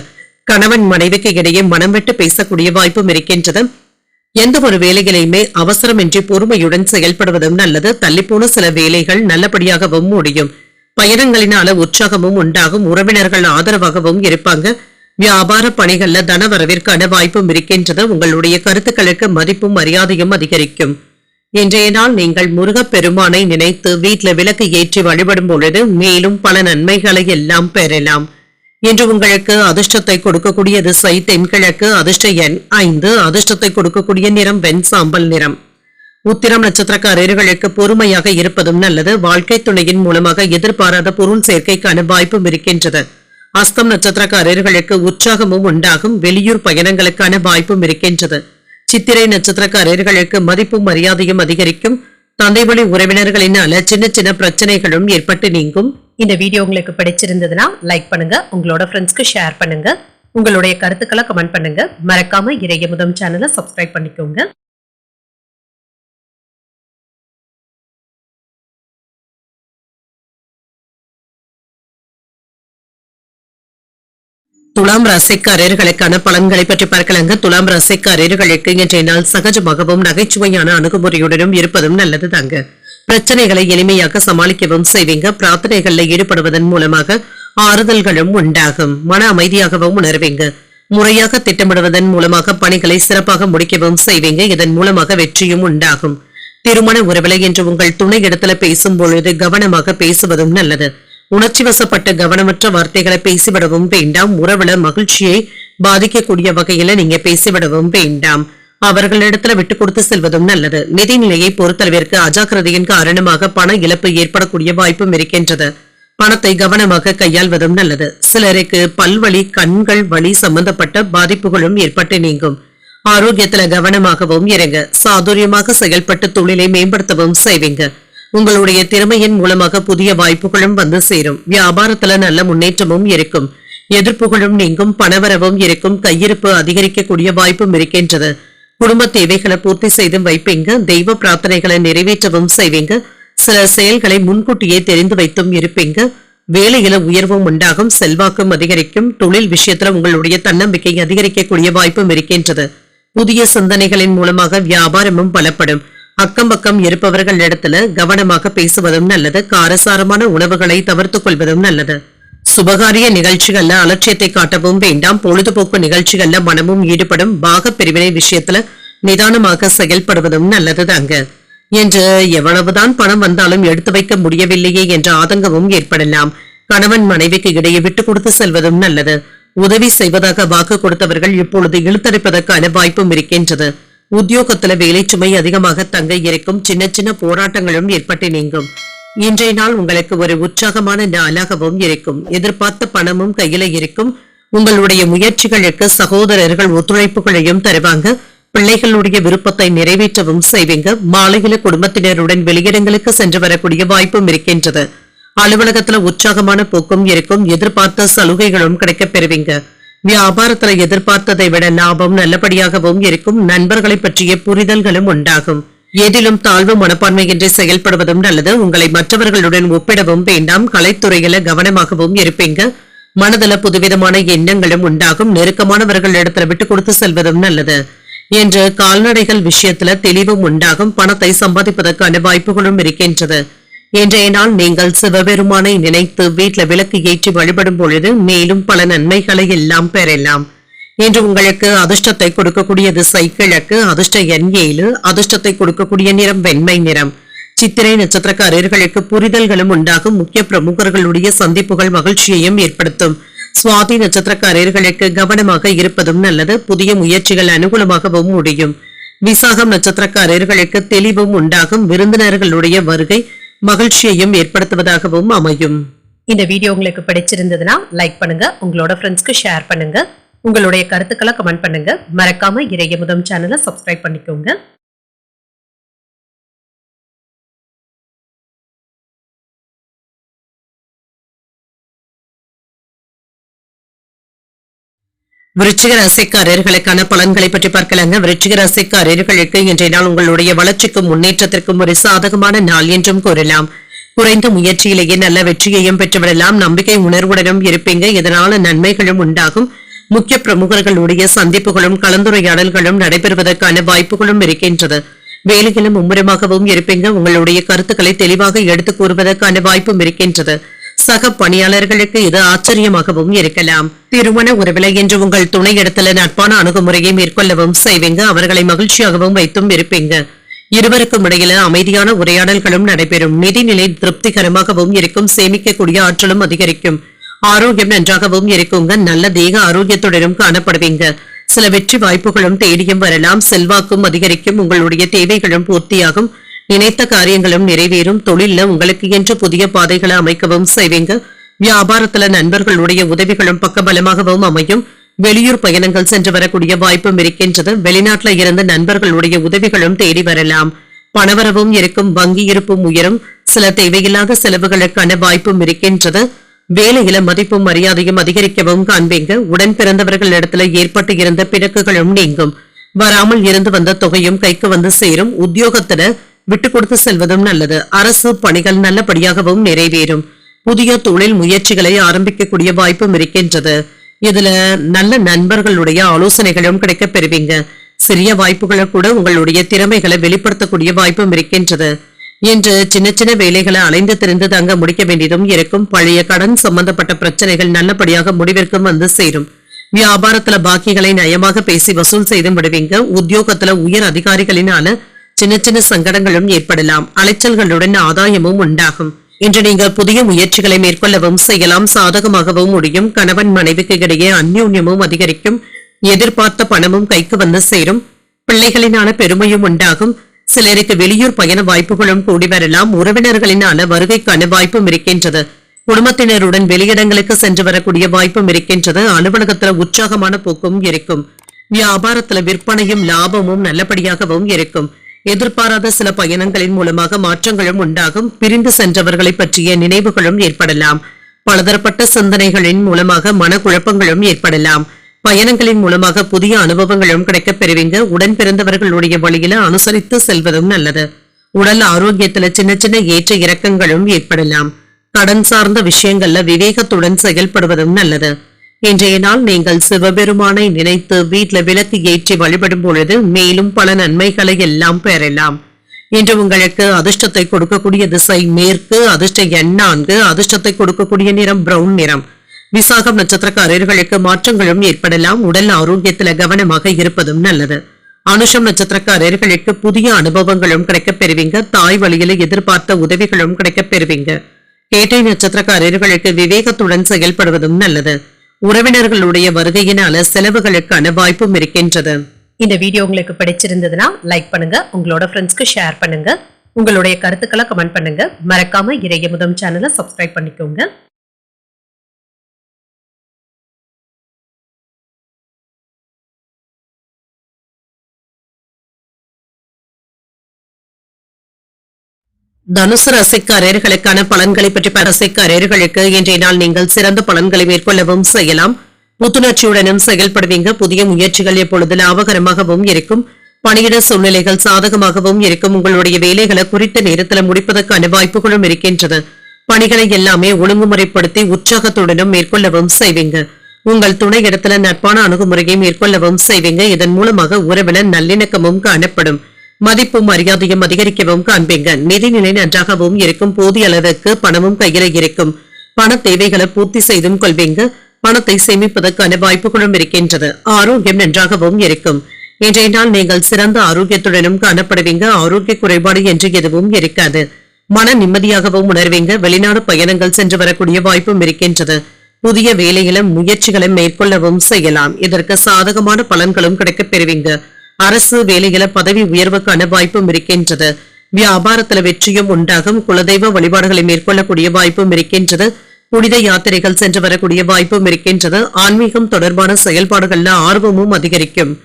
கணவன் மனைவிக்கு இடையே மனம் விட்டு பேசக்கூடிய வாய்ப்பும் இருக்கின்றது. எந்த ஒரு வேலைகளையுமே அவசரமின்றி பொறுமையுடன் செயல்படுவதும் நல்லது. தள்ளிப்போன சில வேலைகள் நல்லபடியாகவும் முடியும். பயணங்களினால உற்சாகமும் உண்டாகும். உறவினர்கள் ஆதரவாகவும் இருப்பாங்க. வியாபார பணிகள்ல தனவரவிற்கான வாய்ப்பும் இருக்கின்றது. உங்களுடைய கருத்துக்களுக்கு மதிப்பும் மரியாதையும் அதிகரிக்கும். இன்றைய நாள் நீங்கள் முருகப்பெருமானை நினைத்து வீட்டுல விளக்கு ஏற்றி வழிபடும் பொழுது மேலும் பல நன்மைகளை எல்லாம் பெறலாம். இன்று உங்களுக்கு அதிர்ஷ்டத்தை கொடுக்கக்கூடிய திசை தென்கிழக்கு, அதிர்ஷ்ட எண் 5, அதிர்ஷ்டத்தை கொடுக்கக்கூடிய நிறம் வெண் சாம்பல் நிறம். உத்திரம் நட்சத்திரக்காரர்களுக்கு பொறுமையாக இருப்பதும் நல்லது. வாழ்க்கை துணையின் மூலமாக எதிர்பாராத பொருள் சேர்க்கைக்கான வாய்ப்பும் இருக்கின்றது. அஸ்தம் நட்சத்திரக்காரர்களுக்கு உற்சாகமும் உண்டாகும். வெளியூர் பயணங்களுக்கான வாய்ப்பும் இருக்கின்றது. சித்திரை நட்சத்திரக்காரர்களுக்கு மதிப்பும் மரியாதையும் அதிகரிக்கும். தந்தை வழி உறவினர்களினால சின்ன சின்ன பிரச்சனைகளும் ஏற்பட்டு நீங்கும். இந்த வீடியோ உங்களுக்கு பிடிச்சிருந்ததுன்னா லைக் பண்ணுங்க, உங்களோட ஃப்ரெண்ட்ஸ்க்கு ஷேர் பண்ணுங்க, உங்களுடைய கருத்துக்களை கமெண்ட் பண்ணுங்க. மறக்காம இறையமுதம் சேனலை சப்ஸ்கிரைப் பண்ணிக்கோங்க. துலாம் ராசிக்காரர்களுக்கான பலன்களை பற்றி பார்க்கலாங்க. துலாம் ராசிக்காரர்களுக்கு இன்றைய நாள் சகஜமாகவும் நகைச்சுவையான அணுகுமுறையுடனும் இருப்பதும் நல்லது தாங்க. பிரச்சனைகளை எளிமையாக சமாளிக்கவும் செய்வீங்க. பிரார்த்தனைகளில் ஈடுபடுவதன் மூலமாக ஆறுதல்களும் உண்டாகும். மன அமைதியாகவும் உணர்வீங்க. முறையாக திட்டமிடுவதன் மூலமாக பணிகளை சிறப்பாக முடிக்கவும் செய்வீங்க. இதன் மூலமாக வெற்றியும் உண்டாகும். திருமண உறவிலை என்று உங்கள் துணை இடத்துல பேசும் பொழுது கவனமாக பேசுவதும் நல்லது. உணர்ச்சி வசப்பட்ட கவனமற்ற வார்த்தைகளை பேசிவிடவும் வேண்டாம். உறவுல மகிழ்ச்சியை பாதிக்கக்கூடிய வகையில நீங்க பேசிவிடவும் வேண்டாம். அவர்களிடத்துல விட்டு கொடுத்து செல்வதும் நல்லது. நிதிநிலையை பொறுத்தளவிற்கு அஜாக்கிரதையின் காரணமாக பண இழப்பு ஏற்படக்கூடிய வாய்ப்பும் இருக்கின்றது. பணத்தை கவனமாக கையாள்வதும் நல்லது. சிலருக்கு பல்வலி, கண்கள் வலி சம்பந்தப்பட்ட பாதிப்புகளும் ஏற்பட்டு நீங்கும். ஆரோக்கியத்துல கவனமாகவும் இருங்க. சாதுரியமாக செயல்பட்டு தொழிலை மேம்படுத்தவும் செய்வீங்க. உங்களுடைய திறமையின் மூலமாக புதிய வாய்ப்புகளும் வந்து சேரும். வியாபாரத்துல நல்ல முன்னேற்றமும் இருக்கும். எதிர்ப்புகளும் நீங்கும். பணவரவும் இருக்கும். கையிருப்பு அதிகரிக்கக்கூடிய வாய்ப்பும் இருக்கின்றது. குடும்ப தேவைகளை பூர்த்தி செய்து வைப்பீங்க. தெய்வ பிரார்த்தனைகளை நிறைவேற்றவும் செய்வீங்க. சில செயல்களை முன்கூட்டியே தெரிந்து வைத்தும் இருப்பீங்க. வேலையில உயர்வும் உண்டாகும். செல்வாக்கும் அதிகரிக்கும். தொழில் விஷயத்துல உங்களுடைய தன்னம்பிக்கை அதிகரிக்கக்கூடிய வாய்ப்பும் இருக்கின்றது. புதிய சிந்தனைகளின் மூலமாக வியாபாரமும் பலப்படும். அக்கம் பக்கம் இருப்பவர்கள் இடத்துல கவனமாக பேசுவதும் நல்லது. காரசாரமான உணவுகளை தவிர்த்துக் கொள்வதும் நல்லது. சுபகாரிய நிகழ்ச்சிகள்ல அலட்சியத்தை காட்டவும் வேண்டாம். பொழுதுபோக்கு நிகழ்ச்சிகள்ல மனமும் ஈடுபடும். பாக பிரிவினை விஷயத்துல நிதானமாக செயல்படுவதும் நல்லது தாங்க. என்று எவ்வளவுதான் பணம் வந்தாலும் எடுத்து வைக்க முடியவில்லையே என்ற ஆதங்கமும் ஏற்படலாம். கணவன் மனைவிக்கு இடையே விட்டு கொடுத்து செல்வதும் நல்லது. உதவி செய்வதாக வாக்கு கொடுத்தவர்கள் இப்பொழுது இழுத்தடிப்பதற்கான வாய்ப்பும் இருக்கின்றது. உத்தியோகத்துல வேலை சுமை அதிகமாக தங்க இருக்கும். சின்ன சின்ன போராட்டங்களும் ஏற்பட்டு நீங்கும். இன்றைய நாள் உங்களுக்கு ஒரு உற்சாகமான நாளாகவும் இருக்கும். எதிர்பார்த்த பணமும் கையில இருக்கும். உங்களுடைய முயற்சிகளுக்கு சகோதரர்கள் ஒத்துழைப்புகளையும் தருவாங்க. பிள்ளைகளுடைய விருப்பத்தை நிறைவேற்றவும் செய்வீங்க. மாலையில குடும்பத்தினருடன் வெளியிடங்களுக்கு சென்று வரக்கூடிய வாய்ப்பும் இருக்கின்றது. அலுவலகத்துல உற்சாகமான போக்கும் இருக்கும். எதிர்பார்த்த சலுகைகளும் கிடைக்கப் பெறுவீங்க. வியாபாரத்துல எதிர்பார்த்ததை விட லாபம் நல்லபடியாகவும் இருக்கும். நண்பர்களை பற்றிய புரிதல்களும் உண்டாகும். எதிலும் தாழ்வு மனப்பான்மையின்றி செயல்படுவதும் நல்லது. உங்களை மற்றவர்களுடன் ஒப்பிடவும் வேண்டாம். கலைத்துறையில கவனமாகவும் இருப்பீங்க. மனதில புதுவிதமான எண்ணங்களும் உண்டாகும். நெருக்கமானவர்கள் இடத்துல விட்டு கொடுத்து செல்வதும் நல்லது. என்று கால்நடைகள் விஷயத்துல தெளிவும் உண்டாகும். பணத்தை சம்பாதிப்பதற்கான வாய்ப்புகளும் இருக்கின்றது. இன்றைய நாள் நீங்கள் சிவபெருமானை நினைத்து வீட்டுல விளக்கு ஏற்றி வழிபடும் பொழுது மேலும் பல நன்மைகளை எல்லாம் பெறலாம். இன்று உங்களுக்கு அதிர்ஷ்டத்தை கொடுக்கக்கூடிய திசை கிழக்கு, அதிர்ஷ்ட எண் 7, அதிர்ஷ்டத்தை கொடுக்கக்கூடிய நிறம் வெண்மை நிறம். சித்திரை நட்சத்திரக்காரர்களுக்கு புரிதல்களும் உண்டாகும். முக்கிய பிரமுகர்களுடைய சந்திப்புகள் மகிழ்ச்சியையும் ஏற்படுத்தும். சுவாதி நட்சத்திரக்காரர்களுக்கு கவனமாக இருப்பதும் நல்லது. புதிய முயற்சிகள் அனுகூலமாகவும் முடியும். விசாகம் நட்சத்திரக்காரர்களுக்கு தெளிவும் உண்டாகும். விருந்தினர்களுடைய வருகை மகிழ்ச்சியையும் ஏற்படுத்துவதாகவும் அமையும். இந்த வீடியோ உங்களுக்கு பிடிச்சிருந்ததுன்னா லைக் பண்ணுங்க, உங்களோட ஃப்ரெண்ட்ஸ்க்கு ஷேர் பண்ணுங்க, உங்களுடைய கருத்துக்களை கமெண்ட் பண்ணுங்க. மறக்காம இறையமுதம் சேனலை சப்ஸ்கிரைப் பண்ணிக்கோங்க. விருச்சிக ராசிக்காரர்களுக்கான பலன்களை பற்றி பார்க்கலாங்க. விருச்சிக ராசிக்காரர்களுக்கு இன்றைய நாள் உங்களுடைய வளர்ச்சிக்கும் முன்னேற்றத்திற்கும் ஒரு சாதகமான நாள் என்றும் கூறலாம். குறைந்த முயற்சியிலேயே நல்ல வெற்றியையும் பெற்றுவிடலாம். நம்பிக்கை உணர்வுடனும் இருப்பீங்க. இதனால நன்மைகளும் உண்டாகும். முக்கிய பிரமுகர்களுடைய சந்திப்புகளும் கலந்துரையாடல்களும் நடைபெறுவதற்கான வாய்ப்புகளும் இருக்கின்றது. வேலையிலும் மும்முரமாகவும் இருப்பீங்க. உங்களுடைய கருத்துக்களை தெளிவாக எடுத்துக் கூறுவதற்கான வாய்ப்பும் இருக்கின்றது. சக பணியாளர்களுக்கு இது ஆச்சரியமாகவும் இருக்கலாம். திருமண உறவில என்று உங்கள் துணை இடத்துல நட்பான அணுகுமுறையை மேற்கொள்ளவும் செய்வீங்க. அவர்களை மகிழ்ச்சியாகவும் வைத்தும் இருப்பீங்க. இருவருக்கும் இடையில அமைதியான உரையாடல்களும் நடைபெறும். நிதிநிலை திருப்திகரமாகவும் இருக்கும். சேமிக்கக்கூடிய ஆற்றலும் அதிகரிக்கும். ஆரோக்கியம் நன்றாகவும் இருக்குங்க. நல்ல தேக ஆரோக்கியத்துடனும் காணப்படுவீங்க. சில வெற்றி வாய்ப்புகளும் தேடியும் வரலாம். செல்வாக்கும் அதிகரிக்கும். உங்களுடைய தேவைகளும் பூர்த்தியாகும். நினைத்த காரியங்களும் நிறைவேறும். தொழில உங்களுக்கு என்று புதிய பாதைகளை அமைக்கவும் செய்வீங்க. வியாபாரத்துல நண்பர்களுடைய உதவிகளும் பக்கபலமாகவும் அமையும். வெளியூர் பயணங்கள் சென்று வரக்கூடிய வாய்ப்பும் இருக்கின்றது. வெளிநாட்டுல இருந்து நண்பர்களுடைய உதவிகளும் தேடி வரலாம். பணவரவும் இருக்கும். வங்கி இருப்பும் உயரும். சில தேவையில்லாத செலவுகளுக்கான வாய்ப்பும் இருக்கின்றது. வேலையில மதிப்பும் மரியாதையும் அதிகரிக்கவும் காண்பீங்க. உடன் பிறந்தவர்கள் இடத்துல ஏற்பட்டு இருந்த பிணக்குகளும் நீங்கும். வராமல் இருந்து வந்த தொகையும் கைக்கு வந்து சேரும். உத்தியோகத்துல விட்டு கொடுத்து செல்வதும் நல்லது. அரசு பணிகள் நல்லபடியாகவும் நிறைவேறும். புதிய தொழில் முயற்சிகளை ஆரம்பிக்கக்கூடிய வாய்ப்பும் இருக்கின்றது. இதுல நல்ல நண்பர்களுடைய ஆலோசனைகளும் கிடைக்க பெறுவீங்க. சிறிய வாய்ப்புகளை கூட உங்களுடைய திறமைகளை வெளிப்படுத்தக்கூடிய வாய்ப்பும் இருக்கின்றது. என்று சின்ன சின்ன வேலைகளை அலைந்து திரிந்து தங்க முடிக்க வேண்டியதும் இருக்கும். பழைய கடன் சம்பந்தப்பட்ட பிரச்சனைகள் நல்லபடியாக முடிவிற்கும் வந்து சேரும். வியாபாரத்துல பாக்கிகளை நயமாக பேசி வசூல் செய்து விடுவீங்க. உத்தியோகத்துல உயர் அதிகாரிகளினால சின்ன சின்ன சங்கடங்களும் ஏற்படலாம். அலைச்சல்களுடன் ஆதாயமும் உண்டாகும். இன்று நீங்கள் புதிய முயற்சிகளை மேற்கொள்ளவும் செய்யலாம். சாதகமாகவும் முடியும். கணவன் மனைவிக்கு இடையே அந்யோன்யமும் அதிகரிக்கும். எதிர்பார்த்த பணமும் கைக்கு வந்து சேரும். பிள்ளைகளினால பெருமையும் உண்டாகும். சிலருக்கு வெளியூர் பயண வாய்ப்புகளும் கூடி வரலாம். உறவினர்களினால வருகைக்கான வாய்ப்பும் இருக்கின்றது. குடும்பத்தினருடன் வெளியிடங்களுக்கு சென்று வரக்கூடிய வாய்ப்பும் இருக்கின்றது. அலுவலகத்துல உற்சாகமான போக்கும் இருக்கும். வியாபாரத்துல விற்பனையும் லாபமும் நல்லபடியாகவும் இருக்கும். எதிர்பாராத சில பயணங்களின் மூலமாக மாற்றங்களும் உண்டாகும். பிரிந்து சென்றவர்களை பற்றிய நினைவுகளும் ஏற்படலாம். பலதரப்பட்ட சிந்தனைகளின் மூலமாக மனக்குழப்பங்களும் ஏற்படலாம். பயணங்களின் மூலமாக புதிய அனுபவங்களும் கிடைக்கப் பெறுவீங்க. உடன் பிறந்தவர்களுடைய வழியில அனுசரித்து செல்வதும் நல்லது. உடல் ஆரோக்கியத்துல சின்ன சின்ன ஏற்ற இறக்கங்களும் ஏற்படலாம். கடன் சார்ந்த விஷயங்கள்ல விவேகத்துடன் செயல்படுவதும் நல்லது. இன்றைய நாள் நீங்கள் சிவபெருமானை நினைத்து வீட்டுல விளக்கு ஏற்றி வழிபடும் பொழுது மேலும் பல நன்மைகளை எல்லாம் பெறலாம். இன்று உங்களுக்கு அதிர்ஷ்டத்தை கொடுக்கக்கூடிய திசை மேற்கு. அதிர்ஷ்ட எண் 4. அதிர்ஷ்டத்தை கொடுக்கக்கூடிய நிறம் பிரவுன் நிறம். விசாகம் நட்சத்திரக்காரர்களுக்கு மாற்றங்களும் ஏற்படலாம். உடல் ஆரோக்கியத்துல கவனமாக இருப்பதும் நல்லது. அனுஷம் நட்சத்திரக்காரர்களுக்கு புதிய அனுபவங்களும் கிடைக்கப் பெறுவீங்க. தாய் வழியில எதிர்பார்த்த உதவிகளும் கிடைக்கப் பெறுவீங்க. கேட்டை நட்சத்திரக்காரர்களுக்கு விவேகத்துடன் செயல்படுவதும் நல்லது. உறவினர்களுடைய வருகையினால செலவுகளுக்கான வாய்ப்பும் இருக்கின்றது. இந்த வீடியோ உங்களுக்கு பிடிச்சிருந்ததுன்னா லைக் பண்ணுங்க. உங்களோட ஃப்ரெண்ட்ஸ்க்கு ஷேர் பண்ணுங்க. உங்களுடைய கருத்துக்களை கமெண்ட் பண்ணுங்க. மறக்காம இறையமுதம் சேனலை சப்ஸ்கிரைப் பண்ணிக்கோங்க. தனுசு ராசிக்காரர்களுக்கான பலன்களை பற்றி ராசிக்காரர்களுக்கு இன்றைய நாள் நீங்கள் சிறந்த பலன்களை மேற்கொள்ளவும் செய்யலாம். புத்துணர்ச்சியுடனும் செயல்படுவீங்க. புதிய முயற்சிகள் எப்பொழுது லாபகரமாகவும் இருக்கும். பணியிட சூழ்நிலைகள் சாதகமாகவும் இருக்கும். உங்களுடைய வேலைகளை குறித்த நேரத்தில் முடிப்பதற்கான வாய்ப்புகளும் இருக்கின்றது. பணிகளை எல்லாமே ஒழுங்குமுறைப்படுத்தி உற்சாகத்துடனும் மேற்கொள்ளவும் செய்வீங்க. உங்கள் துணை இடத்துல நட்பான அணுகுமுறையை மேற்கொள்ளவும் செய்வீங்க. இதன் மூலமாக உறவில நல்லிணக்கமும் காணப்படும். மதிப்பும் மரியாதையும் அதிகரிக்கவும் காண்பீங்க. நிதிநிலை நன்றாகவும் இருக்கும். போதிய அளவுக்கு பணமும் கையில இருக்கும். பண தேவைகளை பூர்த்தி செய்தும் கொள்வீங்க. பணத்தை சேமிப்பதற்கான வாய்ப்புகளும் இருக்கின்றது. ஆரோக்கியம் நன்றாகவும் இருக்கும். இன்றைய நாள் நீங்கள் சிறந்த ஆரோக்கியத்துடனும் காணப்படுவீங்க. ஆரோக்கிய குறைபாடு என்று எதுவும் இருக்காது. மன நிம்மதியாகவும் உணர்வீங்க. வெளிநாடு பயணங்கள் சென்று வரக்கூடிய வாய்ப்பும் இருக்கின்றது. புதிய வேலைகளை முயற்சிகளை மேற்கொள்ளவும் செய்யலாம். இதற்கு சாதகமான பலன்களும் கிடைக்கப் பெறுவீங்க. அரசு வேலையில பதவி உயர்வுக்கான வாய்ப்பும் இருக்கின்றது. வியாபாரத்துல வெற்றியும் உண்டாகும். குலதெய்வ வழிபாடுகளை மேற்கொள்ளக்கூடிய வாய்ப்பும் இருக்கின்றது. புனித யாத்திரைகள் சென்று வரக்கூடிய வாய்ப்பும் இருக்கின்றது. ஆன்மீகம் தொடர்பான செயல்பாடுகள்ல ஆர்வமும் அதிகரிக்கும்.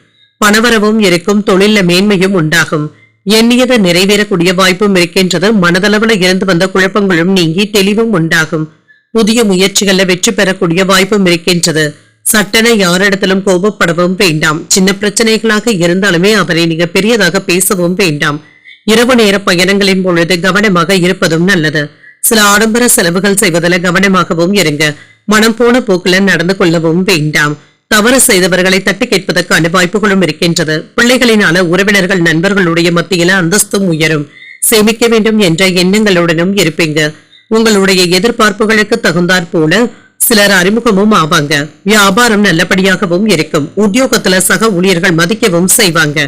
பணவரவும் இருக்கும். தொழில மேன்மையும் உண்டாகும். எண்ணியதை நிறைவேறக்கூடிய வாய்ப்பும் இருக்கின்றது. மனதளவுல இருந்து வந்த குழப்பங்களும் நீங்கி தெளிவும் உண்டாகும். புதிய முயற்சிகள்ல வெற்றி பெறக்கூடிய வாய்ப்பும் இருக்கின்றது. சட்டென யாரிடத்திலும் கோபப்படவும் வேண்டாம். சின்ன பிரச்சனைகளாக இருந்தாலுமே அதனை நீங்க பெரியதாக பேசவும் வேண்டாம். இரவு நேர பயணங்களின் பொழுது கவனமாக இருப்பதும் நல்லது. சில ஆடம்பர செலவுகள் செய்வதில் கவனமாகவும் இருங்க. மனம் போன போக்குல நடந்து கொள்ளவும் வேண்டாம். தவறு செய்தவர்களை தட்டி கேட்பதற்கான வாய்ப்புகளும் இருக்கின்றது. பிள்ளைகளினால உறவினர்கள் நண்பர்களுடைய மத்தியில அந்தஸ்தும் உயரும். சேமிக்க வேண்டும் என்ற எண்ணங்களுடனும் இருப்பீங்க. உங்களுடைய எதிர்பார்ப்புகளுக்கு தகுந்தாற் போல சிலர் அறிமுகமும் ஆவாங்க. வியாபாரம் நல்லபடியாகவும் இருக்கும். உத்தியோகத்துல சக ஊழியர்கள் மதிக்கவும் செய்வாங்க.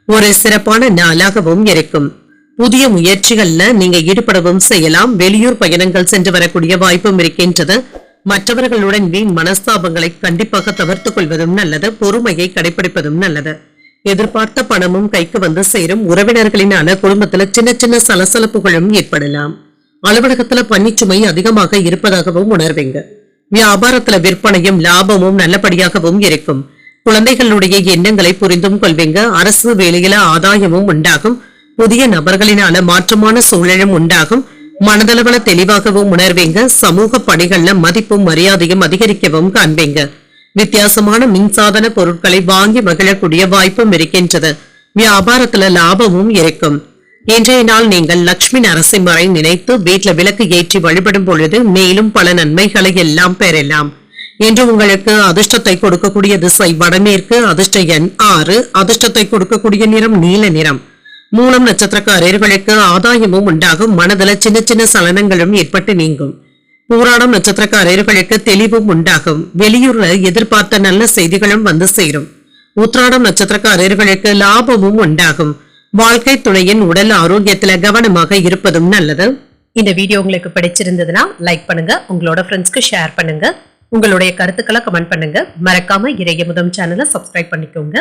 ஒரு சிறப்பான நாளாகவும் இருக்கும். புதிய முயற்சிகள்ல நீங்க ஈடுபடவும் செய்யலாம். வெளியூர் பயணங்கள் சென்று வரக்கூடிய வாய்ப்பும் இருக்கின்றது. மற்றவர்களுடன் வீண் மனஸ்தாபங்களை கண்டிப்பாக தவிர்த்துக் கொள்வதும் நல்லது. பொறுமையை கடைபிடிப்பதும் நல்லது. எதிர்பார்த்த பணமும் கைக்கு வந்து சேரும். உறவினர்களினால குடும்பத்துல சின்ன சின்ன சலசலப்புகளும் ஏற்படலாம். அலுவலகத்துல பணிச்சுமை அதிகமாக இருப்பதாகவும் உணர்வீங்க. வியாபாரத்துல விற்பனையும் லாபமும் நல்லபடியாகவும் இருக்கும். குழந்தைகளுடைய எண்ணங்களை புரிந்தும் கொள்வீங்க. அரசு வேலையில ஆதாயமும் உண்டாகும். புதிய நபர்களினால மாற்றமான சூழலும் உண்டாகும். மனதளவுல தெளிவாகவும் உணர்வீங்க. சமூக பணிகள்ல மதிப்பும் மரியாதையும் அதிகரிக்கவும் காண்பீங்க. வித்தியாசமான மின்சாதன பொருட்களை வாங்கி மகிழக்கூடிய வாய்ப்பும் இருக்கின்றது. வியாபாரத்துல லாபமும் இருக்கும். இன்றைய நாள் நீங்கள் லட்சுமி நரசிம்மரை நினைத்து வீட்டுல விளக்கு ஏற்றி வழிபடும் பொழுது மேலும் பல நன்மைகளை எல்லாம் பெறலாம். இன்று உங்களுக்கு அதிர்ஷ்டத்தை கொடுக்கக்கூடிய திசை வடமேற்கு. அதிர்ஷ்ட எண் 6. அதிர்ஷ்டத்தை கொடுக்கக்கூடிய நிறம் நீல நிறம். மூலம் நட்சத்திரக்காரர்களுக்கு ஆதாயமும் உண்டாகும். மனதில சின்ன சின்ன சலனங்களும் ஏற்பட்டு நீங்கும். பூராடம் நட்சத்திரக்காரர்களுக்கு தெளிவும் உண்டாகும். வெளியூர்ல எதிர்பார்த்த நல்ல செய்திகளும் வந்து சேரும். உத்திராடம் நட்சத்திரக்காரர்களுக்கு லாபமும் உண்டாகும். வாழ்க்கை துணையின் உடல் ஆரோக்கியத்துல கவனமாக இருப்பதும் நல்லது. இந்த வீடியோ உங்களுக்கு பிடிச்சிருந்ததுன்னா லைக் பண்ணுங்க, உங்களோட ஃப்ரெண்ட்ஸ்க்கு ஷேர் பண்ணுங்க, உங்களுடைய கருத்துக்களை கமெண்ட் பண்ணுங்க. மறக்காம இறையமுதம் சேனலை சப்ஸ்கிரைப் பண்ணிக்கோங்க.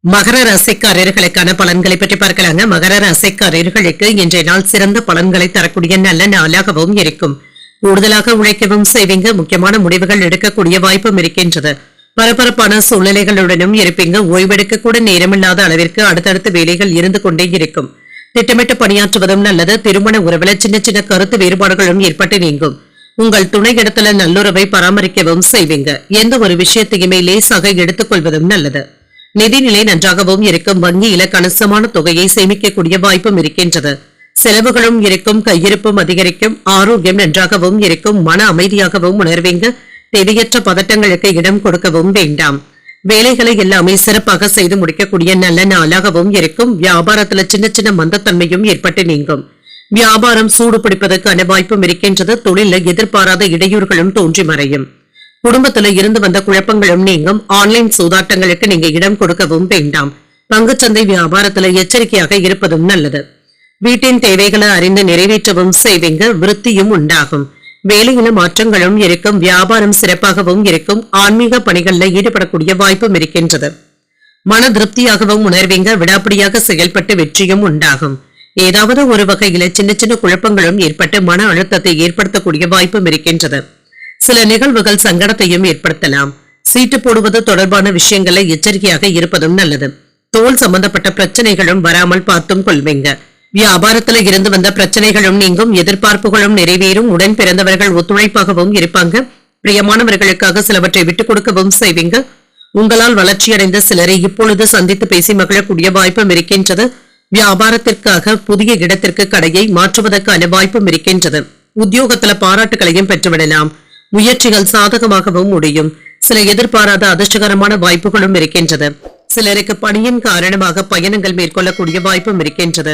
மகர ராசிக்காரர்களுக்கான பலன்களை பற்றி பார்க்கலாங்க. மகர ராசிக்காரர்களுக்கு இன்றைய நாள் சிறந்த பலன்களை தரக்கூடிய நல்ல நாளாகவும் இருக்கும். கூடுதலாக உழைக்கவும் செய்வீங்க. முக்கியமான முடிவுகள் எடுக்கக்கூடிய வாய்ப்பும் இருக்கின்றது. பரபரப்பான சூழ்நிலைகளுடனும் இருப்பீங்க. ஓய்வெடுக்க கூட நேரமில்லாத அளவிற்கு அடுத்தடுத்த வேலைகள் இருந்து கொண்டே இருக்கும். திட்டமிட்டு பணியாற்றுவதும் நல்லது. திருமண உறவுல சின்ன சின்ன கருத்து வேறுபாடுகளும் ஏற்பட்டு நீங்கும். உங்கள் துணையிடத்துல நல்லுறவை பராமரிக்கவும் செய்வீங்க. எந்த ஒரு விஷயத்தையுமே லேசாக எடுத்துக் கொள்வதும் நல்லது. நிதிநிலை நன்றாகவும் இருக்கும். வங்கியில கணிசமான தொகையை சேமிக்கக்கூடிய வாய்ப்பும் இருக்கின்றது. செலவுகளும் இருக்கும். கையிருப்பும் அதிகரிக்கும். ஆரோக்கியம் நன்றாகவும் இருக்கும். மன அமைதியாகவும் உணர்வீங்க. தேவையற்ற பதட்டங்களுக்கு இடம் கொடுக்கவும் வேண்டாம். வேலைகளை எல்லாமே சிறப்பாக செய்து முடிக்கக்கூடிய நல்ல நாளாகவும் இருக்கும். வியாபாரத்துல சின்ன சின்ன மந்தத்தன்மையும் ஏற்பட்டு நீங்கும். வியாபாரம் சூடு பிடிப்பதற்கான வாய்ப்பும் இருக்கின்றது. தொழில எதிர்பாராத இடையூறுகளும் தோன்றி மறையும். குடும்பத்துல இருந்து வந்த குழப்பங்களும் நீங்கும். ஆன்லைன் சூதாட்டங்களுக்கு நீங்க இடம் கொடுக்கவும் வேண்டாம். பங்குச்சந்தை வியாபாரத்துல எச்சரிக்கையாக இருப்பதும் நல்லது. வீட்டின் தேவைகளை அறிந்து நிறைவேற்றவும் செய்வீங்க. விருத்தியும் உண்டாகும். வேலையில மாற்றங்களும் இருக்கும். வியாபாரம் சிறப்பாகவும் இருக்கும். ஆன்மீக பணிகள்ல ஈடுபடக்கூடிய வாய்ப்பும் இருக்கின்றது. மன திருப்தியாகவும் உணர்வீங்க. விடாப்பிடியாக செயல்பட்டு வெற்றியும் உண்டாகும். ஏதாவது ஒரு வகையில சின்ன சின்ன குழப்பங்களும் ஏற்பட்டு மன அழுத்தத்தை ஏற்படுத்தக்கூடிய வாய்ப்பும் இருக்கின்றது. சில நிகழ்வுகள் சங்கடத்தையும் ஏற்படுத்தலாம். சீட்டு போடுவது தொடர்பான விஷயங்களை எச்சரிக்கையாக இருப்பதும் நல்லது. தோல் சம்பந்தப்பட்ட பிரச்சனைகளும் வராமல் பார்த்தும் கொள்வீங்க. வியாபாரத்துல இருந்து வந்த பிரச்சனைகளும் நீங்கும். எதிர்பார்ப்புகளும் நிறைவேறும். உடன் பிறந்தவர்கள் ஒத்துழைப்பாகவும் இருப்பாங்க. பிரியமானவர்களுக்காக சிலவற்றை விட்டுக் கொடுக்கவும் செய்வீங்க. உங்களால் வளர்ச்சியடைந்த சிலரை இப்பொழுது சந்தித்து பேசி மகிழக்கூடிய வாய்ப்பும் இருக்கின்றது. வியாபாரத்திற்காக புதிய இடத்திற்கு கடையை மாற்றுவதற்கான வாய்ப்பும் இருக்கின்றது. உத்தியோகத்துல பாராட்டுகளையும் பெற்றுவிடலாம். முயற்சிகள் சாதகமாகவும் முடியும். சில எதிர்பாராத அதிர்ஷ்டகரமான வாய்ப்புகளும் இருக்கின்றது. சிலருக்கு பணியின் காரணமாக பயணங்கள் மேற்கொள்ளக்கூடிய வாய்ப்பும் இருக்கின்றது.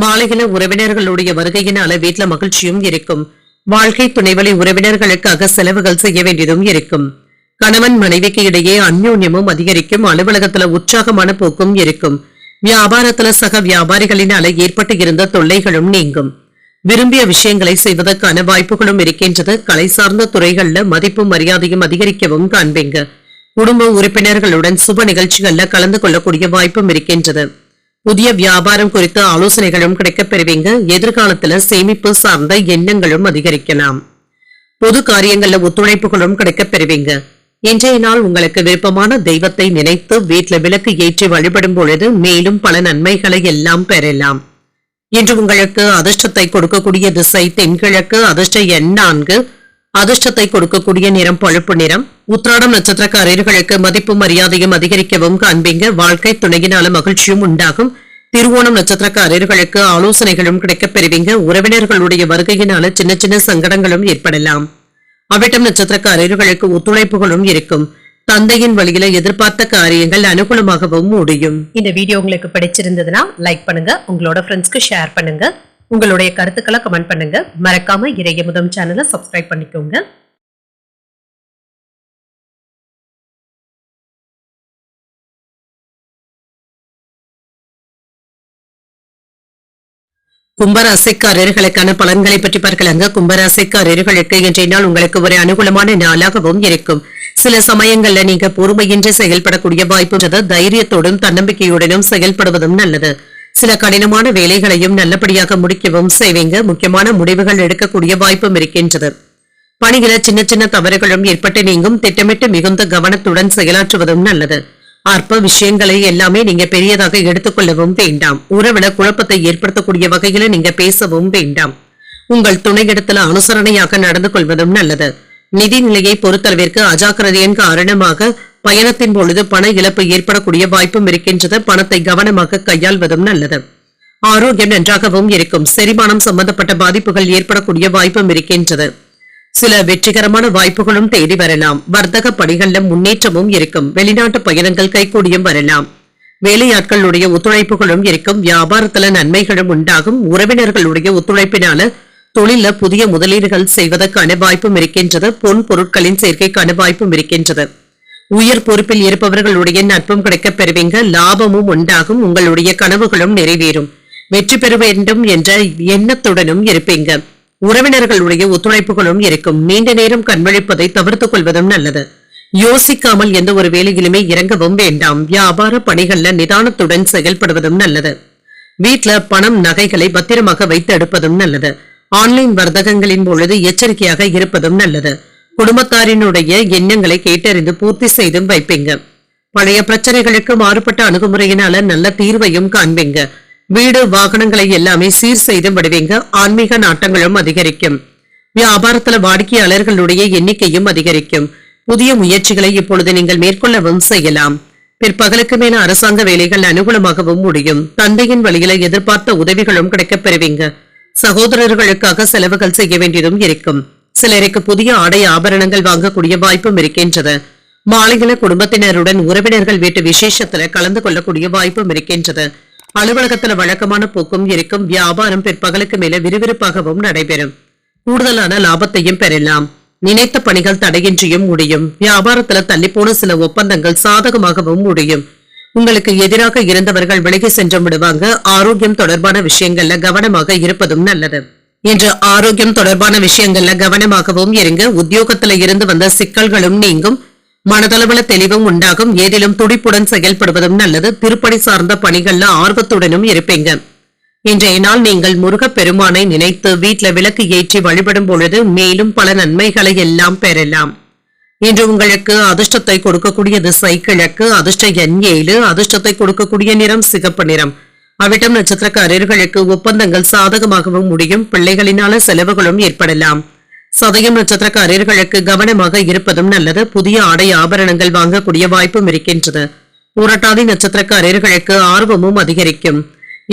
மாலையில உறவினர்களுடைய வருகையினால வீட்டுல மகிழ்ச்சியும் இருக்கும். வாழ்க்கை துணைவழி உறவினர்களுக்காக செலவுகள் செய்ய வேண்டியதும் இருக்கும். கணவன் மனைவிக்கு இடையே அந்யோன்யமும் அதிகரிக்கும். அலுவலகத்துல உற்சாகமான போக்கும் இருக்கும். வியாபாரத்துல சக வியாபாரிகளினால ஏற்பட்டு இருந்த தொல்லைகளும் நீங்கும். விரும்பிய விஷயங்களை செய்வதற்கான வாய்ப்புகளும் இருக்கின்றது. கலை சார்ந்த துறைகள்ல மதிப்பும் மரியாதையும் அதிகரிக்கவும் காண்பீங்க. குடும்ப உறுப்பினர்களுடன் சுப நிகழ்ச்சிகள்ல கலந்து கொள்ளக்கூடிய வாய்ப்பும் இருக்கின்றது. புதிய வியாபாரம் குறித்த ஆலோசனைகளும் கிடைக்கப் பெறுவீங்க. எதிர்காலத்துல சேமிப்பு சார்ந்த எண்ணங்களும் அதிகரிக்கலாம். பொது காரியங்கள்ல ஒத்துழைப்புகளும் கிடைக்கப் பெறுவீங்க. இன்றைய நாள் உங்களுக்கு விருப்பமான தெய்வத்தை நினைத்து வீட்டுல விளக்கு ஏற்றி வழிபடும் பொழுது மேலும் பல நன்மைகளை எல்லாம் பெறலாம். இன்று உங்களுக்கு அதிர்ஷ்டத்தை கொடுக்கக்கூடிய திசை தென்கிழக்கு. அதிர்ஷ்ட எண் 4. அதிர்ஷ்டத்தை கொடுக்கக்கூடிய நிறம் பழுப்பு நிறம். உத்திராடம் நட்சத்திரக்காரர்களுக்கு மதிப்பும் மரியாதையும் அதிகரிக்கவும் காண்பீங்க. வாழ்க்கை துணையினால மகிழ்ச்சியும் உண்டாகும். திருவோணம் நட்சத்திரக்காரர்களுக்கு ஆலோசனைகளும் கிடைக்கப் பெறுவீங்க. உறவினர்களுடைய வருகையினால சின்ன சின்ன சங்கடங்களும் ஏற்படலாம். அவிட்டம் நட்சத்திரக்காரர்களுக்கு ஒத்துழைப்புகளும் இருக்கும். தந்தையின் வழியில எதிர்பார்த்த காரியங்கள் அனுகூலமாகவும் முடியும். இந்த வீடியோ உங்களுக்கு பிடிச்சிருந்ததுன்னா லைக் பண்ணுங்க, உங்களோட ஃப்ரெண்ட்ஸ்க்கு ஷேர் பண்ணுங்க, உங்களுடைய கருத்துக்களை கமெண்ட் பண்ணுங்க. மறக்காம இறையமுதம் சேனலை சப்ஸ்கிரைப் பண்ணிக்கோங்க. கும்பராசிக்காரர்களுக்கான பலன்களை பற்றி பார்க்கலாங்க. கும்பராசிக்காரர்களுக்கு இன்றைய நாள் உங்களுக்கு ஒரு அனுகூலமான நாளாகவும் இருக்கும். சில சமயங்கள்ல நீங்க பொறுமையின்றி செயல்படக்கூடிய வாய்ப்பு. தைரியத்தோடும் தன்னம்பிக்கையுடனும் செயல்படுவதும் நல்லது. சில கடினமான வேலைகளையும் நல்லபடியாக முடிக்கவும் செய்வீங்க. முக்கியமான முடிவுகள் எடுக்கக்கூடிய வாய்ப்பும் இருக்கின்றது. பணிகள சின்ன சின்ன தவறுகளும் ஏற்பட்டு நீங்கும். திட்டமிட்டு மிகுந்த கவனத்துடன் செயலாற்றுவதும் நல்லது. அற்ப விஷயங்களை எல்லாமே நீங்க பெரியதாக எடுத்துக்கொள்ளவும் வேண்டாம். உறவுல குழப்பத்தை ஏற்படுத்தக்கூடிய வகையில நீங்க பேசவும் வேண்டாம். உங்கள் துணையிடத்துல அனுசரணையாக நடந்து கொள்வதும் நல்லது. நிதி நிலையை பொறுத்தளவிற்கு அஜாக்கிரதையின் காரணமாக பயணத்தின் பொழுது பண இழப்பு ஏற்படக்கூடிய வாய்ப்பும் இருக்கின்றது. பணத்தை கவனமாக கையாள்வதும் நல்லது. ஆரோக்கியம் நன்றாகவும் இருக்கும். செரிமானம் சம்பந்தப்பட்ட பாதிப்புகள் ஏற்படக்கூடிய வாய்ப்பும் இருக்கின்றது. சில வெற்றிகரமான வாய்ப்புகளும் தேடி வரலாம். வர்த்தக பணிகள்ல முன்னேற்றமும் இருக்கும். வெளிநாட்டு பயணங்கள் கைகூடியும் வரலாம். வேலையாட்களுடைய ஒத்துழைப்புகளும் இருக்கும். வியாபாரத்துல நன்மைகளும் உண்டாகும். உறவினர்களுடைய ஒத்துழைப்பினால தொழில புதிய முதலீடுகள் செய்வதற்கான வாய்ப்பும் இருக்கின்றது. பொன் பொருட்களின் சேர்க்கைக்கான வாய்ப்பும் இருக்கின்றது. உயர் பொறுப்பில் இருப்பவர்களுடைய நட்பும் கிடைக்கப் பெறுவீங்க. லாபமும் உண்டாகும். உங்களுடைய கனவுகளும் நிறைவேறும். வெற்றி பெற வேண்டும் என்ற எண்ணத்துடனும் இருப்பீங்க. உறவினர்களுடைய ஒத்துழைப்புகளும் இருக்கும். நீண்ட நேரம் கண்விழிப்பதை தவிர்த்துக் கொள்வதும் நல்லது. யோசிக்காமல் எந்த ஒரு வேலையிலுமே இறங்கவும் வேண்டாம். வியாபார பணிகள்ல நிதானத்துடன் செயல்படுவதும் நல்லது. வீட்டுல பணம் நகைகளை பத்திரமாக வைத்து எடுப்பதும் நல்லது. ஆன்லைன் வர்த்தகங்களின் பொழுது எச்சரிக்கையாக இருப்பதும் நல்லது. குடும்பத்தாரினுடைய எண்ணங்களை கேட்டறிந்து பூர்த்தி செய்தும் வைப்பீங்க. பழைய பிரச்சனைகளுக்கு மாறுபட்ட அணுகுமுறையினால நல்ல தீர்வையும் காண்பீங்க. வீடு வாகனங்களை எல்லாமே சீர் செய்து விடுவீங்க. ஆன்மீக நாட்டங்களும் அதிகரிக்கும். வியாபாரத்துல வாடிக்கையாளர்களுடைய எண்ணிக்கையும் அதிகரிக்கும். புதிய முயற்சிகளை இப்பொழுது நீங்கள் மேற்கொள்ளவும் செய்யலாம். பிற்பகலுக்கு மேல அரசாங்க வேலைகள் அனுகூலமாகவும் முடியும். தந்தையின் வழியில எதிர்பார்த்த உதவிகளும் கிடைக்கப் பெறுவீங்க. சகோதரர்களுக்காக செலவுகள் செய்ய வேண்டியதும் இருக்கும். சிலருக்கு புதிய ஆடை ஆபரணங்கள் வாங்கக்கூடிய வாய்ப்பும் இருக்கின்றது. மாலையில குடும்பத்தினருடன் உறவினர்கள் வீட்டு விசேஷத்துல கலந்து கொள்ளக்கூடிய வாய்ப்பும் இருக்கின்றது. அலுவலகத்துல வழக்கமான போக்கும் இருக்கும். வியாபாரம் பிற்பகலுக்கு மேல விறுவிறுப்பாகவும் நடைபெறும். கூடுதலான லாபத்தையும் பெறலாம். நினைத்த பணிகள் தடையின்றியும் முடியும். வியாபாரத்துல தள்ளிப்போன சில ஒப்பந்தங்கள் சாதகமாகவும் முடியும். உங்களுக்கு எதிராக இருந்தவர்கள் விலகி சென்று விடுவாங்க. ஆரோக்கியம் தொடர்பான விஷயங்கள்ல கவனமாக இருப்பதும் நல்லது. இன்று ஆரோக்கியம் தொடர்பான விஷயங்கள்ல கவனமாகவும் இருங்க. உத்தியோகத்துல இருந்து வந்த சிக்கல்களும் நீங்கும். மனதளவுல தெளிவும் உண்டாகும். ஏதிலும் துடிப்புடன் செயல்படுவதும் நல்லது. திருப்பணி சார்ந்த பணிகள்ல ஆர்வத்துடனும் இருப்பீங்க. இன்றைய நாள் நீங்கள் முருகப் பெருமானை நினைத்து வீட்டுல விளக்கு ஏற்றி வழிபடும் பொழுது மேலும் பல நன்மைகளை எல்லாம் பெறலாம். இன்று உங்களுக்கு அதிர்ஷ்டத்தை கொடுக்கக்கூடிய திசை கிழக்கு. அதிர்ஷ்ட எண் 7. அதிர்ஷ்டத்தை கொடுக்கக்கூடிய நிறம் சிகப்பு நிறம். அவிட்டம் நட்சத்திரக்காரர்களுக்கு ஒப்பந்தங்கள் சாதகமாகவும் முடியும். பிள்ளைகளினால செலவுகளும் ஏற்படலாம். சதயம் நட்சத்திரக்காரர்களுக்கு கவனமாக இருப்பதும் நல்லது. புதிய ஆடை ஆபரணங்கள் வாங்கக்கூடிய வாய்ப்பும் இருக்கின்றது. புரட்டாதி நட்சத்திரக்காரர்களுக்கு ஆர்வமும் அதிகரிக்கும்.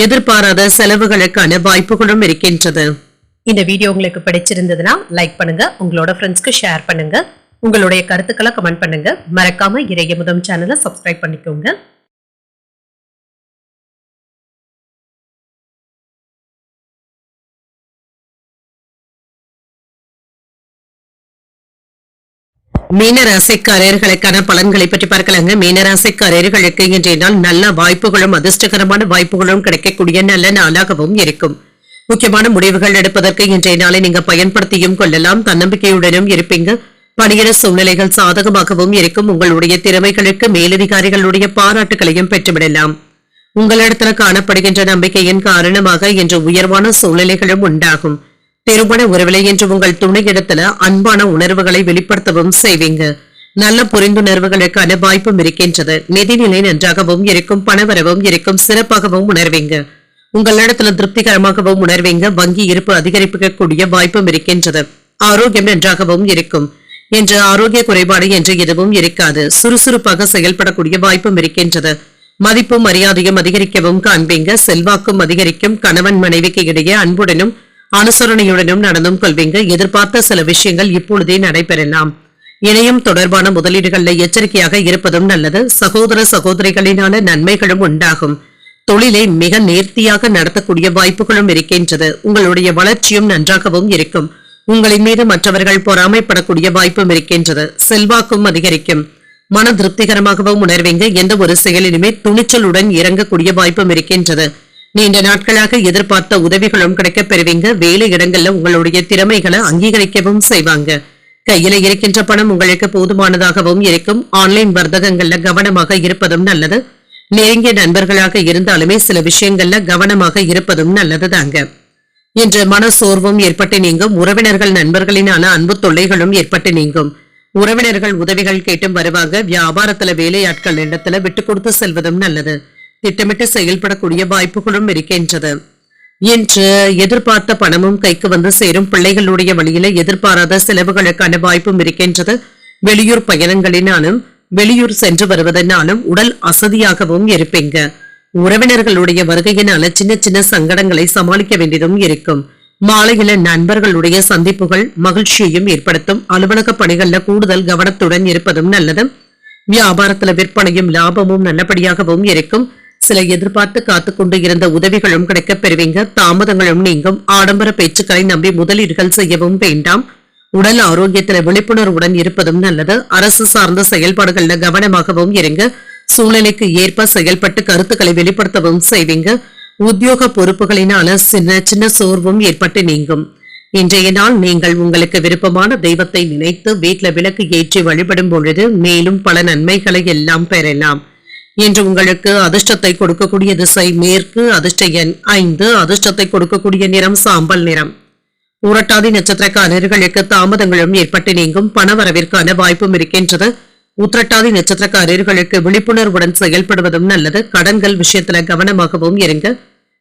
எதிர்பாராத செலவுகளுக்கான வாய்ப்புகளும் இருக்கின்றது. இந்த வீடியோ உங்களுக்கு பிடிச்சிருந்ததுன்னா லைக் பண்ணுங்க, உங்களோட ஃப்ரெண்ட்ஸ்க்கு ஷேர் பண்ணுங்க, உங்களுடைய கருத்துக்களை கமெண்ட் பண்ணுங்க. மறக்காம இறையமுதம் சேனலை சப்ஸ்கிரைப் பண்ணிக்கோங்க. மீனராசிக்காரர்களுக்கான பலன்களை பற்றி பார்க்கலாங்க. மீனராசிக்காரர்களுக்கு இன்றைய நாள் நல்ல வாய்ப்புகளும் அதிர்ஷ்டகரமான வாய்ப்புகளும் கிடைக்கக்கூடிய நல்ல நாளாகவும் இருக்கும். முக்கியமான முடிவுகள் எடுப்பதற்கு இன்றைய நாளை நீங்க பயன்படுத்தியும் கொள்ளலாம். தன்னம்பிக்கையுடனும் இருப்பீங்க. பணியிட சூழ்நிலைகள் சாதகமாகவும் இருக்கும். உங்களுடைய திறமைகளுக்கு மேலதிகாரிகளுடைய பாராட்டுகளையும் பெற்றுவிடலாம். உங்களிடத்துல காணப்படுகின்ற நம்பிக்கையின் காரணமாக இன்று உயர்வான சூழ்நிலைகளும் உண்டாகும். திருமண உறவிலை என்று உங்கள் துணையிடத்துல அன்பான உணர்வுகளை வெளிப்படுத்தவும் செய்வீங்க. நல்ல புரிந்துணர்வுகளுக்கான வாய்ப்பும் இருக்கின்றது. நிதிநிலை நன்றாகவும் இருக்கும். பணவரவும் இருக்கும். சிறப்பாகவும் உணர்வீங்க. உங்களிடத்துல திருப்திகரமாகவும் உணர்வீங்க. வங்கி இருப்பு அதிகரிக்கக்கூடிய வாய்ப்பும் இருக்கின்றது. ஆரோக்கியம் நன்றாகவும் இருக்கும். என்று ஆரோக்கிய குறைபாடு என்று எதுவும் இருக்காது. சுறுசுறுப்பாக செயல்படக்கூடிய வாய்ப்பும் இருக்கின்றது. மதிப்பும் மரியாதையும் அதிகரிக்கவும் காண்பீங்க. செல்வாக்கும் அதிகரிக்கும். கணவன் மனைவிக்கு இடையே அன்புடனும் அனுசரணையுடனும் நடந்தும் கொள்வீங்க. எதிர்பார்த்த சில விஷயங்கள் இப்பொழுதே நடைபெறலாம். இணையம் தொடர்பான முதலீடுகளில் எச்சரிக்கையாக இருப்பதும் நல்லது. சகோதர சகோதரிகளினால நன்மைகளும் உண்டாகும். தொழிலை மிக நேர்த்தியாக நடத்தக்கூடிய வாய்ப்புகளும் இருக்கின்றது. உங்களுடைய வளர்ச்சியும் நன்றாகவும் இருக்கும். உங்களின் மீது மற்றவர்கள் பொறாமைப்படக்கூடிய வாய்ப்பும் இருக்கின்றது. செல்வாக்கும் அதிகரிக்கும். மன திருப்திகரமாகவும் உணர்வீங்க. எந்த ஒரு செயலிலுமே துணிச்சலுடன் இறங்கக்கூடிய வாய்ப்பும் இருக்கின்றது. நீண்ட நாட்களாக எதிர்பார்த்த உதவிகளும் கிடைக்கப் பெறுவீங்க. வேலை இடங்கள்ல உங்களுடைய திறமைகளை அங்கீகரிக்கவும் செய்வாங்க. கையில இருக்கின்ற பணம் உங்களுக்கு போதுமானதாகவும் இருக்கும். ஆன்லைன் வர்த்தகங்கள்ல கவனமாக இருப்பதும் நல்லது. நெருங்கிய நண்பர்களாக இருந்தாலுமே சில விஷயங்கள்ல கவனமாக இருப்பதும் நல்லதுதாங்க. இன்று மன சோர்வும் ஏற்பட்டு நீங்கும். உறவினர்கள் நண்பர்களினால அன்பு தொல்லைகளும் ஏற்பட்டு நீங்கும். உறவினர்கள் உதவிகள் கேட்டும் வருவாங்க. வியாபாரத்துல வேலையாட்கள் இடத்துல விட்டு கொடுத்து செல்வதும் நல்லது. திட்டமிட்டு செயல்படக்கூடிய வாய்ப்புகளும் இருக்கின்றது. இன்று எதிர்பார்த்த பணமும் கைக்கு வந்து சேரும். பிள்ளைகளுடைய வழியில எதிர்பாராத செலவுகளுக்கான வாய்ப்பும் இருக்கின்றது. வெளியூர் பயணங்களினாலும் வெளியூர் சென்று வருவதனாலும் உடல் அசதியாகவும் இருப்பீங்க. உறவினர்களுடைய வருகையினால சின்ன சின்ன சங்கடங்களை சமாளிக்க வேண்டியதும் இருக்கும். மாலையில நண்பர்களுடைய சந்திப்புகள் மகிழ்ச்சியையும் ஏற்படுத்தும். அலுவலக பணிகள்ல கூடுதல் கவனத்துடன் இருப்பதும் நல்லது. வியாபாரத்துல விற்பனையும் லாபமும் நல்லபடியாகவும் இருக்கும். சில எதிர்பார்த்து காத்துக்கொண்டு இருந்த உதவிகளும் கிடைக்கப் பெறுவீங்க. தாமதங்களும் நீங்கும். ஆடம்பர பேச்சுக்களை நம்பி முதலீடுகள் செய்யவும் வேண்டாம். உடல் ஆரோக்கியத்துல விழிப்புணர்வுடன் இருப்பதும் நல்லது. அரசு சார்ந்த செயல்பாடுகள்ல கவனமாகவும் இருங்க. சூழ்நிலைக்கு ஏற்ப செயல்பட்டு கருத்துக்களை வெளிப்படுத்தவும் செய்வீங்க. உத்தியோக பொறுப்புகளினால சின்ன சின்ன சோர்வும் ஏற்பட்டு நீங்கும். இன்றைய நாள் நீங்கள் உங்களுக்கு விருப்பமான தெய்வத்தை நினைத்து வீட்டுல விளக்கு ஏற்றி வழிபடும் பொழுது மேலும் பல நன்மைகளை எல்லாம் பெறலாம். இன்று உங்களுக்கு அதிர்ஷ்டத்தை கொடுக்கக்கூடிய திசை மேற்கு. அதிர்ஷ்ட எண் 5. அதிர்ஷ்டத்தை கொடுக்கக்கூடிய நிறம் சாம்பல் நிறம். உரட்டாதி நட்சத்திரக்காரர்களுக்கு தாமதங்களும் ஏற்பட்டு நீங்கும். பணவரவிற்கான வாய்ப்பும் இருக்கின்றது. உத்திரட்டாதி நட்சத்திரக்காரர்களுக்கு விழிப்புணர்வுடன் செயல்படுவதும் நல்லது. கடன்கள் விஷயத்துல கவனமாகவும் இருங்க.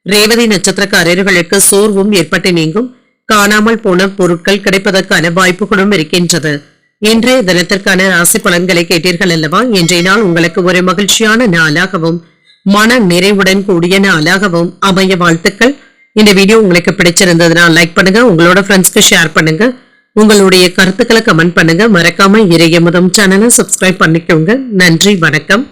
ரேவதி நட்சத்திரக்காரர்களுக்கு சோர்வும் ஏற்பட்டு நீங்கும். காணாமல் போன பொருட்கள் கிடைப்பதற்கான வாய்ப்புகளும் இருக்கின்றது. இன்றைய தினத்திற்கான ராசி பலன்களை கேட்டீர்கள் அல்லவா? இன்றைய நாள் உங்களுக்கு ஒரு மகிழ்ச்சியான நாளாகவும் மன நிறைவுடன் கூடிய நாளாகவும் அமைய வாழ்த்துக்கள். இந்த வீடியோ உங்களுக்கு பிடிச்சிருந்ததுன்னா லைக் பண்ணுங்க. உங்களோட ஃப்ரெண்ட்ஸ்க்கு ஷேர் பண்ணுங்க. உங்களுடைய கருத்துக்களை கமெண்ட் பண்ணுங்க. மறக்காம இறையமுதம் சேனலை சப்ஸ்கிரைப் பண்ணிக்கோங்க. நன்றி, வணக்கம்.